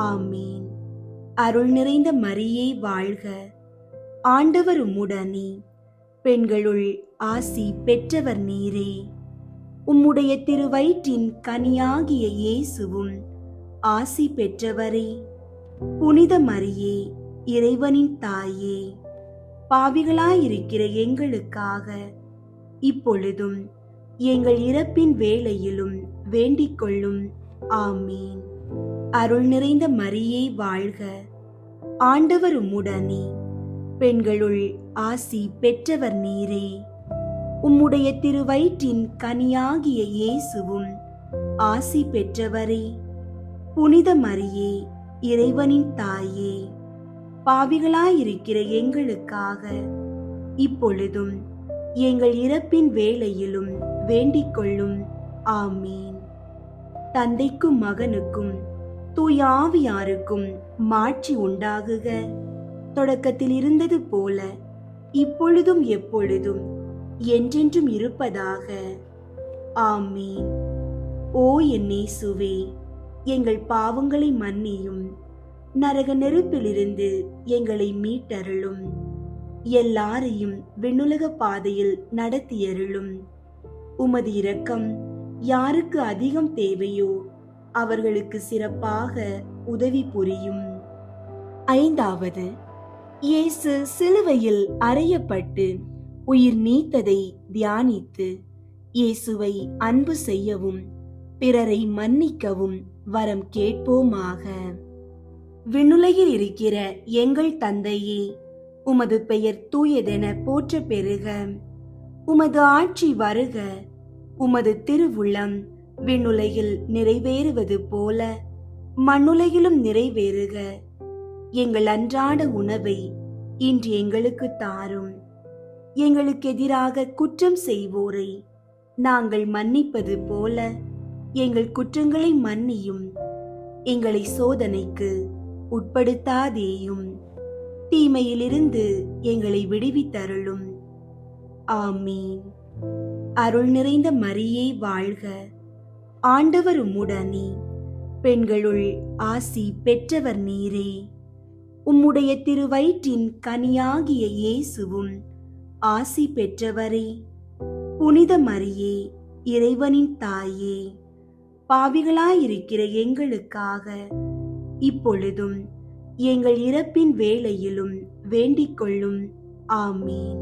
ஆமீன். அருள் நிறைந்த மரியே வாழ்க, ஆண்டவர் உம்முடனே, பெண்களுள் ஆசி பெற்றவர் நீரே. உம்முடைய திருவயிற்றின் கனியாகிய இயேசுவும் ஆசி பெற்றவரே. புனித மரியே, இறைவனின் தாயே, பாவிகளாயிருக்கிற எங்களுக்காக இப்பொழுதும் எங்கள் இறப்பின் வேளையிலும் வேண்டிக் கொள்ளும். ஆமீன். அருள் நிறைந்த மரியே வாழ்க, ஆண்டவர் உம்முடனே, பெண்களுள் ஆசி பெற்றவர் நீரே. உம்முடைய திருவயிற்றின் கனியாகிய இயேசுவும் ஆசி பெற்றவரே. புனித மரியே, இறைவனின் தாயே, பாவிகளாயிருக்கிற எங்களுக்காக இப்பொழுதும் எங்கள் இறப்பின் வேளையிலும் வேண்டிக் கொள்ளும். ஆமீன். தந்தைக்கும் மகனுக்கும் தூய ஆவியாருக்கும் மாட்சி உண்டாகுக. தொடக்கத்தில் இருந்தது போல இப்பொழுதும் எப்பொழுதும் என்றென்றும் இருப்பதாக. ஆமீன். ஓ என் இயேசுவே, எங்கள் பாவங்களை மன்னியும், நரக நெருப்பிலிருந்து எங்களை மீட்டருளும், எல்லாரையும் விண்ணுலக பாதையில் நடத்தியருளும். உமது இரக்கம் யாருக்கு அதிகம் தேவையோ அவர்களுக்கு சிறப்பாக உதவி புரியும். ஐந்தாவது இயேசு சிலுவையில் அறையப்பட்டு உயிர் நீத்ததை தியானித்து இயேசுவை அன்பு செய்யவும் பிறரை மன்னிக்கவும் வரம் கேட்போமாக. விண்ணுலகில் இருக்கிற எங்கள் தந்தையே, உமது பெயர் தூயதென போற்ற பெறுக. உமது ஆட்சி வருக. உமது திருவுளம் விண்ணுலகில் நிறைவேறுவது போல மண்ணுலகிலும் நிறைவேறுக. எங்கள் அன்றாட உணவை இன்று எங்களுக்கு தாரும். எங்களுக்கு எதிராக குற்றம் செய்வோரை நாங்கள் மன்னிப்பது போல எங்கள் குற்றங்களை மன்னியும். எங்களை சோதனைக்கு உட்படுத்தாதேயும், தீமையிலிருந்து எங்களை விடுவித்தருளும். ஆமீன். அருள் நிறைந்த மரியே வாழ்க. ஆண்டவர் உம்முடனே, பெண்களுள் ஆசி பெற்றவர் நீரே. உம்முடைய திருவயிற்றின் கனியாகிய இயேசுவும் ஆசி பெற்றவரே. புனித மரியே, இறைவனின் தாயே, பாவிகளாயிருக்கிற எங்களுக்காக இப்பொழுதும் எங்கள் இறப்பின் வேளையிலும் வேண்டிக் கொள்ளும். ஆமீன்.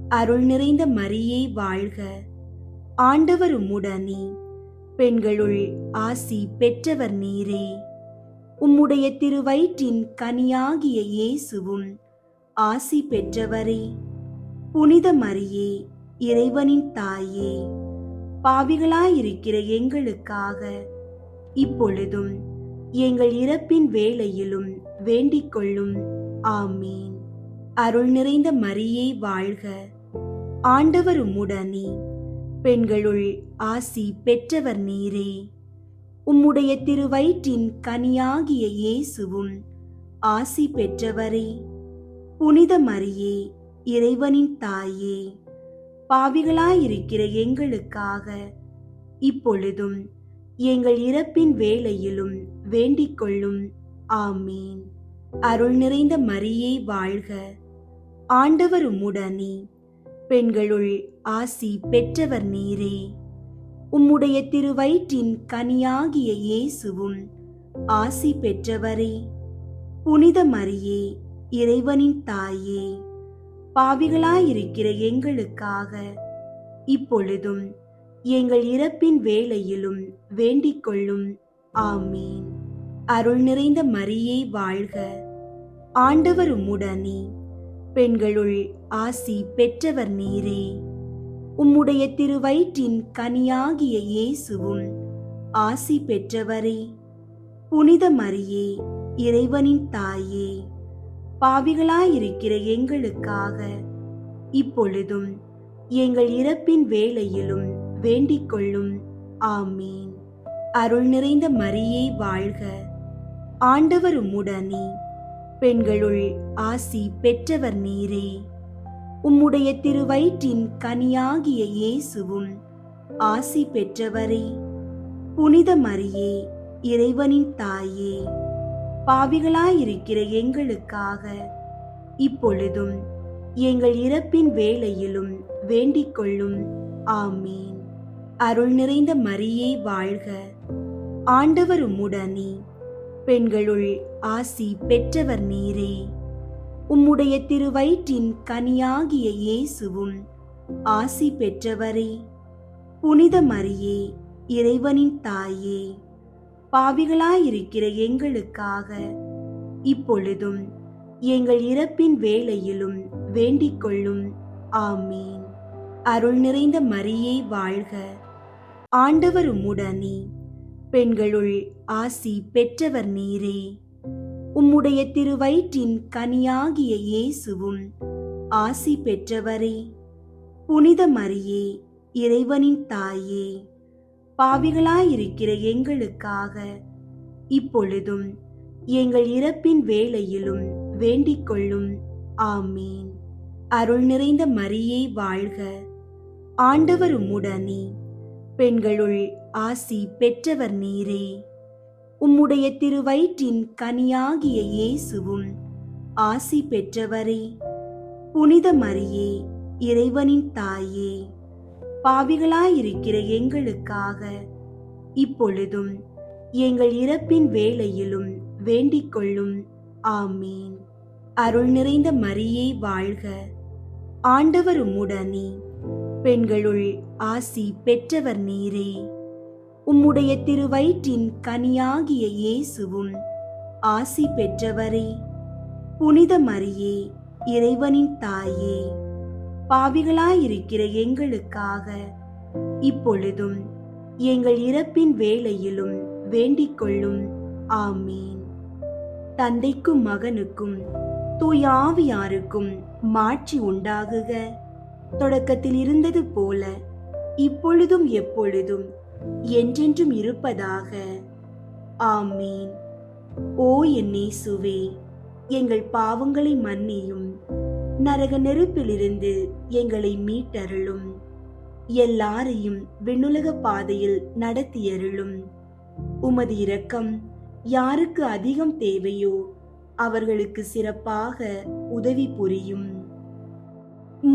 அருள் நிறைந்த மரியே வாழ்க. ஆண்டவர் உம்முடனே, பெண்களுள் ஆசி பெற்றவர் நீரே. உம்முடைய திருவயிற்றின் கனியாகிய இயேசுவும் ஆசி பெற்றவரே. புனித மரியே, இறைவனின் தாயே, பாவிகளாயிருக்கிற எங்களுக்காக இப்பொழுதும் எங்கள் இறப்பின் வேளையிலும் வேண்டிக் கொள்ளும். ஆமீன். அருள் நிறைந்த மரியே வாழ்க. ஆண்டவர் உம்முடனே, பெண்களுள் ஆசி பெற்றவர் நீரே. உம்முடைய திருவயிற்றின் கனியாகிய இயேசுவும் ஆசி பெற்றவரே. புனித மரியே, இறைவனின் தாயே, பாவிகளாயிருக்கிற எங்களுக்காக இப்பொழுதும் எங்கள் இறப்பின் வேளையிலும் வேண்டிக் கொள்ளும். ஆமீன். அருள் நிறைந்த மரியே வாழ்க. ஆண்டவர் உம்முடனே, பெண்களுள் ஆசி பெற்றவர் நீரே. உம்முடைய திருவயிற்றின் கனியாகிய இயேசுவும் ஆசி பெற்றவரே. புனித மரியே, இறைவனின் தாயே, பாவிகளாயிருக்கிற எங்களுக்காக இப்பொழுதும் எங்கள் இறப்பின் வேளையிலும் வேண்டிக் கொள்ளும். ஆமீன். அருள் நிறைந்த மரியே வாழ்க. ஆண்டவர் உம்முடனே, பெண்களுள் ஆசி பெற்றவர் நீரே. உம்முடைய திருவயிற்றின் கனியாகிய இயேசுவும் ஆசி பெற்றவரே. புனித மரியே, இறைவனின் தாயே, பாவிகளாயிருக்கிற எங்களுக்காக இப்பொழுதும் எங்கள் இறப்பின் வேளையிலும் வேண்டிக் கொள்ளும். ஆமீன். அருள் நிறைந்த மரியே வாழ்க. ஆண்டவர் உம்முடனே, பெண்களுள் ஆசி பெற்றவர் நீரே. உம்முடைய திருவயிற்றின் கனியாகிய இயேசுவும் ஆசி பெற்றவரே. புனித மரியே, இறைவனின் தாயே, பாவிகளாயிருக்கிற எங்களுக்காக இப்பொழுதும் எங்கள் இறப்பின் வேளையிலும் வேண்டிக் கொள்ளும். ஆமீன். அருள் நிறைந்த மரியே வாழ்க. ஆண்டவர் உம்முடனே, பெண்களுள் ஆசி பெற்றவர் நீரே. உம்முடைய திருவயிற்றின் கனியாகிய இயேசுவும் ஆசி பெற்றவரே. புனித மரியே, இறைவனின் தாயே, பாவிகளாயிருக்கிற எங்களுக்காக இப்பொழுதும் எங்கள் இறப்பின் வேளையிலும் வேண்டிக் கொள்ளும். ஆமீன். அருள் நிறைந்த மரியே வாழ்க. ஆண்டவர் உம்முடனே, பெண்களுள் ஆசி பெற்றவர் நீரே. உம்முடைய திருவயிற்றின் கனியாகிய இயேசுவும் ஆசி பெற்றவரே. புனித மரியே, இறைவனின் தாயே, பாவிகளாயிருக்கிற எங்களுக்காக இப்பொழுதும் எங்கள் இறப்பின் வேளையிலும் வேண்டிக் கொள்ளும். ஆமீன். அருள் நிறைந்த மரியே வாழ்க. ஆண்டவர் உம்முடனே, பெண்களுள் ஆசி பெற்றவர் நீரே. உம்முடைய திருவயிற்றின் கனியாகிய இயேசுவும் ஆசி பெற்றவரே. புனித மரியே, இறைவனின் தாயே, பாவிகளாயிருக்கிற எங்களுக்காக இப்பொழுதும் எங்கள் இறப்பின் வேளையிலும் வேண்டிக் கொள்ளும். ஆமீன். அருள் நிறைந்த மரியே வாழ்க. ஆண்டவர் உம்முடனே, பெண்களுள் ஆசி பெற்றவர் நீரே. உம்முடைய திருவயிற்றின் கனியாகிய இயேசுவும் ஆசி பெற்றவரே. புனித மரியே, இறைவனின் தாயே, பாவிகளாயிருக்கிற எங்களுக்காக இப்பொழுதும் எங்கள் இறப்பின் வேளையிலும் வேண்டிக் கொள்ளும். ஆமீன். தந்தைக்கும் மகனுக்கும் தூய ஆவியாருக்கும் மாட்சி உண்டாகுக. தொடக்கத்தில் இருந்தது போல இப்பொழுதும் எப்பொழுதும் என்றென்றும் இருப்பதாக. ஆமீன். ஓ என் இயேசுவே, எங்கள் பாவங்களை மன்னியும், நரக நெருப்பிலிருந்து எங்களை மீட்டருளும், எல்லாரையும் விண்ணுலக பாதையில் நடத்தியருளும். உமது இரக்கம் யாருக்கு அதிகம் தேவையோ அவர்களுக்கு சிறப்பாக உதவி புரியும்.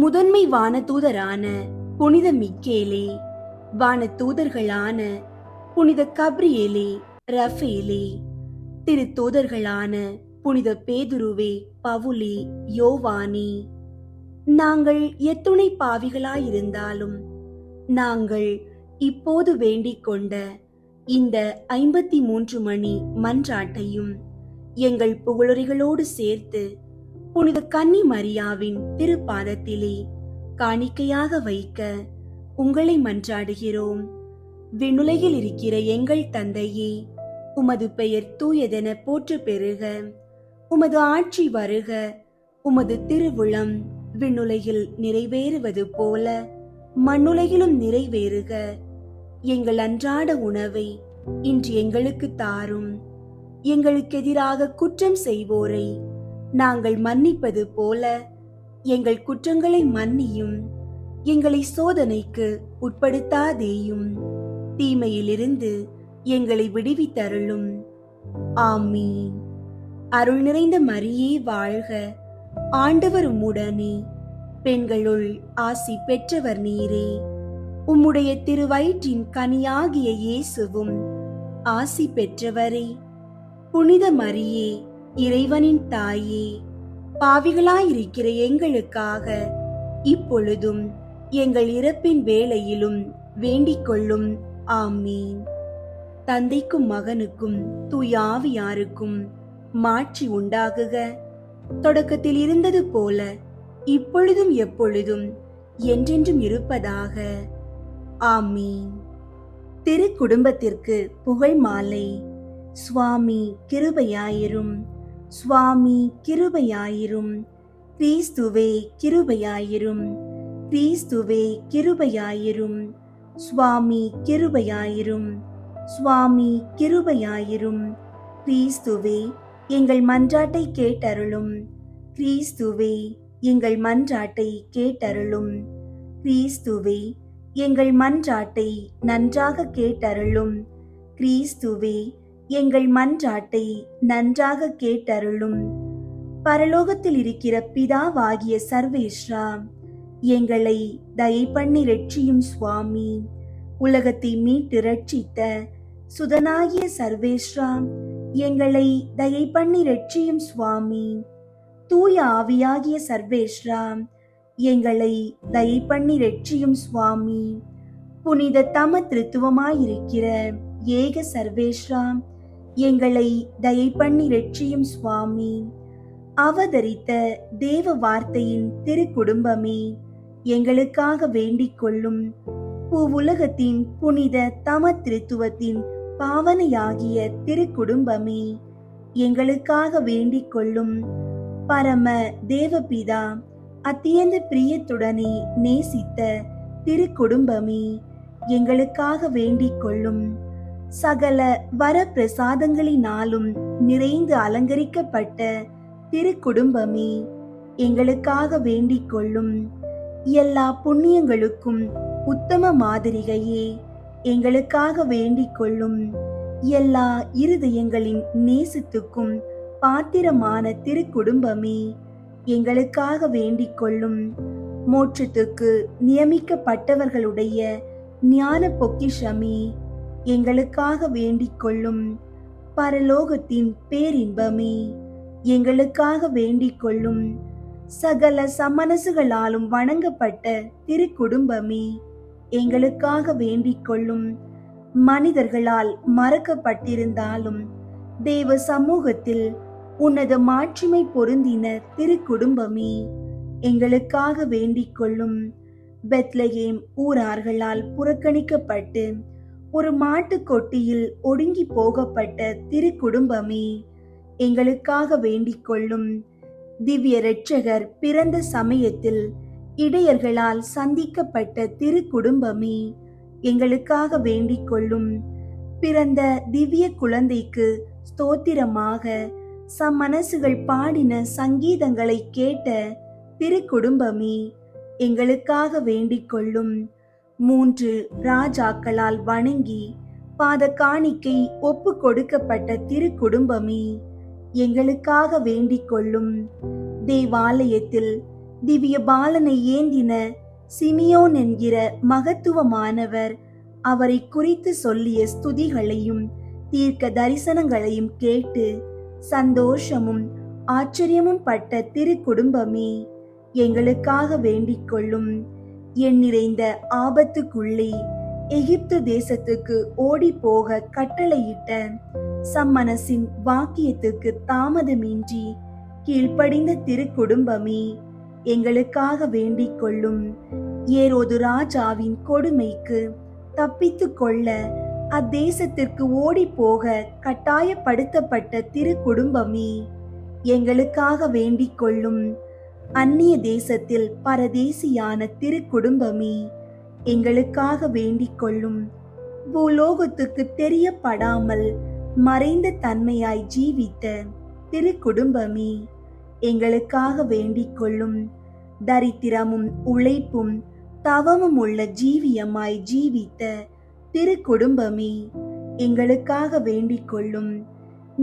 முதன்மை வானதூதரான புனித மிக்கேலே, வானதூதர்களான புனித கப்ரியேலே, ரஃபேலே, திருத்தூதர்களான புனித பேதுருவே, பவுலே, யோவானே, நாங்கள் எத்துணை பாவிகளாயிருந்தாலும் நாங்கள் இப்போது வேண்டிக் கொண்ட இந்த 53 மணி மன்றாட்டையும் எங்கள் புகழுரைகளோடு சேர்த்து புனித கன்னி மரியாவின் திருப்பாதத்திலே காணிக்கையாக வைக்க உங்களை மன்றாடுகிறோம். விண்ணுலகில் இருக்கிற எங்கள் தந்தையே, உமது பெயர் தூயதென போற்று பெறுக. உமது ஆட்சி வருக. உமது திருவுளம் விண்ணுலகில் நிறைவேறுவது போல மண்ணுலகிலும் நிறைவேறுக. எங்கள் அன்றாட உணவை இன்று எங்களுக்கு தாரும். எங்களுக்கு எதிராக குற்றம் செய்வோரை நாங்கள் மன்னிப்பது போல எங்கள் குற்றங்களை மன்னியும். எங்களை சோதனைக்கு உட்படுத்தாதேயும், தீமையிலிருந்து எங்களை விடுவித்தருளும். ஆமீன். அருள் நிறைந்த மரியே வாழ்க. ஆண்டவர் உம்முடனே, பெண்களுள் ஆசி பெற்றவர் நீரே. உம்முடைய திருவயிற்றின் கனியாகிய இயேசுவும் ஆசி பெற்றவரே. புனித மரியே, இறைவனின் தாயே, பாவிகளாயிருக்கிற எங்களுக்காக இப்பொழுதும் எங்கள் இறப்பின் வேளையிலும் வேண்டிக் கொள்ளும். ஆமீன். தந்தைக்கும் மகனுக்கும் தூய ஆவியாருக்கும் மாட்சி உண்டாகுக. தொடக்கத்தில் இருந்தது போல இப்பொழுதும் எப்பொழுதும் என்றென்றும் இருப்பதாக. ஆமீன். திரு குடும்பத்திற்கு புகழ் மாலை. சுவாமி கிருபையாயிரும், சுவாமி கிருபையாயிரும், கிறிஸ்துவே கிருபையாயிரும், கிறிஸ்துவே கிருபையாயிரும், சுவாமி கிருபையாயிரும், சுவாமி கிருபையாயிரும். கிறிஸ்துவே எங்கள் மன்றாட்டை கேட்டருளும், கிறிஸ்துவே எங்கள் மன்றாட்டை கேட்டருளும், கிறிஸ்துவே எங்கள் மன்றாட்டை நன்றாக கேட்டருளும், கிறிஸ்துவே எங்கள் மன்றாட்டை நன்றாக கேட்டருளும். பரலோகத்தில் இருக்கிற பிதாவாகிய சர்வேஸ்வரா, எங்களை தயை பண்ணி ரட்சியும் சுவாமி. உலகத்தை மீட்டு ரட்சித்த சுதனாகிய சர்வேஸ்வரா, எங்களை தயை பண்ணி ரட்சியும் சுவாமி. தூய ஆவியாகிய சர்வேஸ்வரா, எங்களை தயை பண்ணி ரட்சியும் சுவாமி. புனித தம திருத்துவமாயிருக்கிற ஏக சர்வேஸ்வரா, எங்களை தயை பண்ணி ரட்சியும் சுவாமி. அவதரித்த தேவ வார்த்தையின் திரு குடும்பமே, எங்களுக்காக வேண்டிக் கொள்ளும். பூவுலகத்தின் புனித தம திருத்துவத்தின் பாவனையாகிய திரு குடும்பமே, எங்களுக்காக வேண்டிக் கொள்ளும். பரம தேவபிதா அத்தியந்த பிரியத்துடனே நேசித்த திரு குடும்பமே, எங்களுக்காக வேண்டிக் கொள்ளும். சகல வர பிரசாதங்களினாலும் நிறைந்து அலங்கரிக்கப்பட்ட திரு குடும்பமே, எங்களுக்காக வேண்டிக் கொள்ளும். எல்லா புண்ணியங்களுக்கும் உத்தம மாதிரிகையே, எங்களுக்காக வேண்டிக் கொள்ளும். எல்லா இருதயங்களின் நேசத்துக்கும் பாத்திரமான திரு குடும்பமே, எங்களுக்காக வேண்டிக் கொள்ளும். மோட்சத்துக்கு நியமிக்கப்பட்டவர்களுடைய ஞான பொக்கிஷமே, எங்களுக்காக வேண்டிக் கொள்ளும். பரலோகத்தின் பேரின்பமே, எங்களுக்காக வேண்டிக் கொள்ளும். சகல சமனசுகளாலும் வணங்கப்பட்ட திருக்குடும்பமே, எங்களுக்காக வேண்டிக் கொள்ளும். மனிதர்களால் மறக்கப்பட்டிருந்தாலும் தேவ சமூகத்தில் உன்னத மாட்சிமை பொருந்தின திருக்குடும்பமே, எங்களுக்காக வேண்டிக் கொள்ளும். பெத்லகேம் ஊரார்களால் புறக்கணிக்கப்பட்டு ஒரு மாட்டுக்கொட்டியில் ஒடுங்கி போகப்பட்ட திருக்குடும்பமே, எங்களுக்காக வேண்டிக் கொள்ளும். திவ்ய இரட்சகர் பிறந்த சமயத்தில் இடையர்களால் சந்திக்கப்பட்ட திருக்குடும்பமே, எங்களுக்காக வேண்டிக் கொள்ளும். பிறந்த திவ்ய குழந்தைக்கு ஸ்தோத்திரமாக சம்மனசுகள் பாடின சங்கீதங்களை கேட்ட திருக்குடும்பமே, எங்களுக்காக வேண்டிக் கொள்ளும். 3 ராஜாக்களால் வணங்கி பாத காணிக்கை ஒப்பு கொடுக்கப்பட்ட திருக்குடும்பமே, எங்களுக்காக வேண்டிக் கொள்ளும். தேவாலயத்தில் திவ்ய பாலனை ஏந்தின சிமியோன் என்கிற மகத்துவமானவர் அவரை குறித்து சொல்லிய ஸ்துதிகளையும் தீர்க்க தரிசனங்களையும் கேட்டு சந்தோஷமும் ஆச்சரியமும் பட்ட திருக்குடும்பமே, எங்களுக்காக வேண்டிக் கொள்ளும். என் நிறைந்த ஆபத்துக்குள்ளே எகிப்து தேசத்துக்கு ஓடி போக கட்டளையிட்ட சம்மனசின் வாக்கியத்துக்கு தாமதமின்றி கீழ்ப்படிந்த திருக்குடும்பமே, எங்களுக்காக வேண்டிக் கொள்ளும். ஏரோது ராஜாவின் கொடுமைக்கு தப்பித்து கொள்ள அத்தேசத்திற்கு ஓடி போக கட்டாயப்படுத்தப்பட்ட திருக்குடும்பமே, எங்களுக்காக வேண்டிக் கொள்ளும். அந்நிய தேசத்தில் பரதேசியான திருக்குடும்பமே, எங்களுக்காக வேண்டிக் கொள்ளும். பூலோகத்துக்கு தெரியப்படாமல் மறைந்த தன்மையாய் ஜீவித்த திருக்குடும்பமே, எங்களுக்காக வேண்டிக் கொள்ளும். தரித்திரமும் உழைப்பும் தவமும் உள்ள ஜீவியமாய் ஜீவித்த திருக்குடும்பமே, எங்களுக்காக வேண்டிக் கொள்ளும்.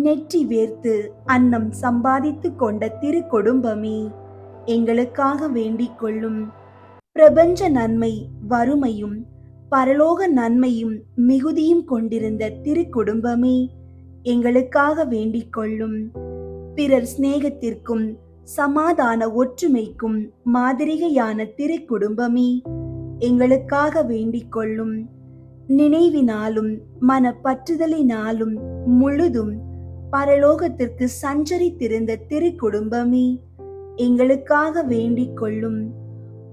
நெற்றி வேர்த்து அன்னம் சம்பாதித்து கொண்ட திருக்குடும்பமே, எங்களுக்காக வேண்டிக் கொள்ளும். பிரபஞ்ச நன்மை வறுமையும் பரலோக நன்மையும் மிகுதியும் கொண்டிருந்த திருக்குடும்பமே, எங்களுக்காக வேண்டிக் கொள்ளும். பிறர் சிநேகத்திற்கும் சமாதான ஒற்றுமைக்கும் மாதிரிகையான திருக்குடும்பமே, எங்களுக்காக வேண்டிக் கொள்ளும். நினைவினாலும் மனப்பற்றுதலினாலும் முழுதும் பரலோகத்திற்கு சஞ்சரித்திருந்த திருக்குடும்பமே, எங்களுக்காக வேண்டிக் கொள்ளும்.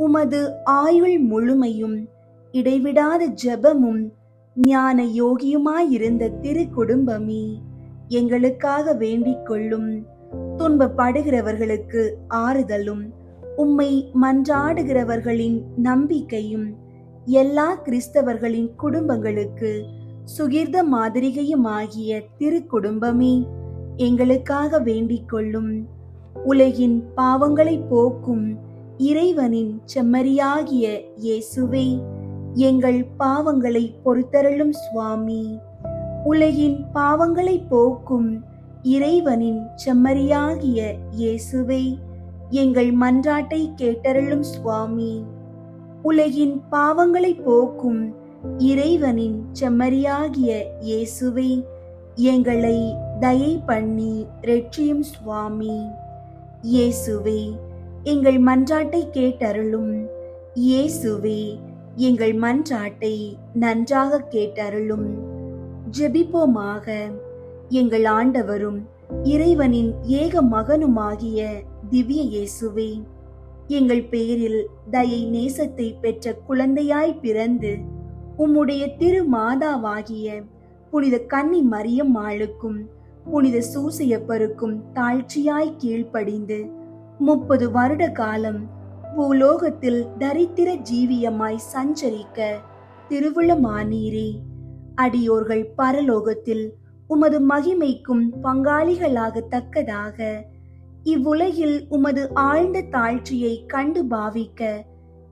உமது ஆயுள் முழுமையும் இடைவிடாத ஜெபமும் ஞான யோகியுமாயிருந்த திருக்குடும்பமே, எங்களுக்காக வேண்டிக் கொள்ளும். துன்பப்படுகிறவர்களுக்கு ஆறுதலும் உம்மை மன்றாடுகிறவர்களின் நம்பிக்கையும் எல்லா கிறிஸ்தவர்களின் குடும்பங்களுக்கு சுகிர்த மாதிரிகையுமாகிய திருக்குடும்பமே, எங்களுக்காக வேண்டிக் கொள்ளும். உலகின் பாவங்களை போக்கும் இறைவனின் செம்மறியாகிய இயேசுவே, எங்கள் பாவங்களை பொறுத்தருளும் சுவாமி. உலகின் பாவங்களை போக்கும் இறைவனின் செம்மறியாகிய இயேசுவே, எங்கள் மன்றாட்டை கேட்டருளும் சுவாமி. உலகின் பாவங்களை போக்கும் இறைவனின் செம்மறியாகிய இயேசுவே, எங்களை தயை பண்ணி இரட்சியும் சுவாமி. இயேசுவே, எங்கள் மன்றாட்டை கேட்டருளும். இயேசுவே, எங்கள் மன்றாட்டை நன்றாக கேட்டருளும். ஜெபிப்போமாக. எங்கள் ஆண்டவரும் இறைவனின் ஏக மகனுமாகிய திவ்ய இயேசுவே, எங்கள் பேரில் தயை நேசத்தை பெற்ற குழந்தையாய் பிறந்து உம்முடைய திரு மாதாவாகிய புனித கன்னி மரியம்மாளுக்கும் புனித சூசையப்பருக்கும் தாழ்ச்சியாய் கீழ்ப்படிந்து 30 வருட காலம் பூலோகத்தில் தரித்திர ஜீவியமாய் சஞ்சரிக்க திருவுளமானீரே. அடியோர்கள் பரலோகத்தில் உமது மகிமைக்கும் பங்காளிகளாகத்தக்கதாக இவ்வுலகில் உமது ஆழ்ந்த தாழ்ச்சியை கண்டு பாவிக்க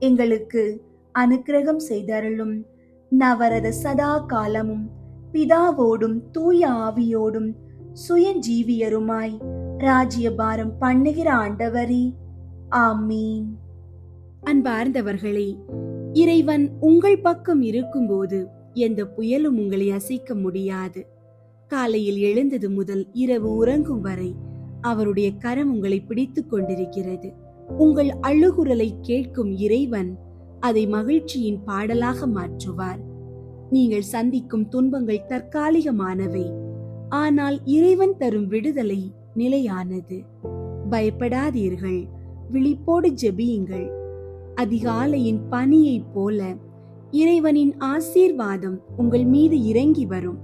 எங்களுக்கு அனுக்கிரகம் செய்தருளும். நவரத சதா காலமும் பிதாவோடும் தூய ஆவியோடும் சுயஜீவியருமாய் ராஜ்யபாரம் பண்ணுகிற ஆண்டவரே, ஆமீன். அன்பார்ந்தவர்களே, இறைவன் உங்கள் பக்கம் இருக்கும்போது எந்த புயலும் உங்களை அசைக்க முடியாது. காலையில் எழுந்தது முதல் இரவு உறங்கும் வரை அவருடைய கரம் உங்களை பிடித்துக் கொண்டிருக்கிறது. உங்கள் அழுகுரலை கேட்கும் இறைவன் அதை மகிழ்ச்சியின் பாடலாக மாற்றுவார். நீங்கள் சந்திக்கும் துன்பங்கள் தற்காலிகமானவை, ஆனால் இறைவன் தரும் விடுதலை நிலையானது. பயப்படாதீர்கள், விழிப்போடு ஜெபியுங்கள். அதிகாலையின் பனியைப் போல இறைவனின் ஆசீர்வாதம் உங்கள் மீது இறங்கி வரும்.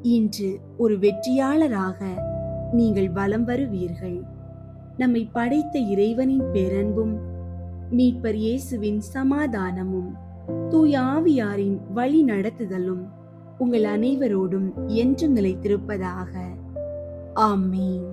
இன்று ஒரு வெற்றியாளராக நீங்கள் வலம் வருவீர்கள். நம்மை படைத்த இறைவனின் பேரன்பும் மீட்பர் இயேசுவின் சமாதானமும் தூய ஆவியாரின் வழி நடத்துதலும் உங்கள் அனைவரோடும் என்றும் நிலைத்திருப்பதாக. ஆமீன்.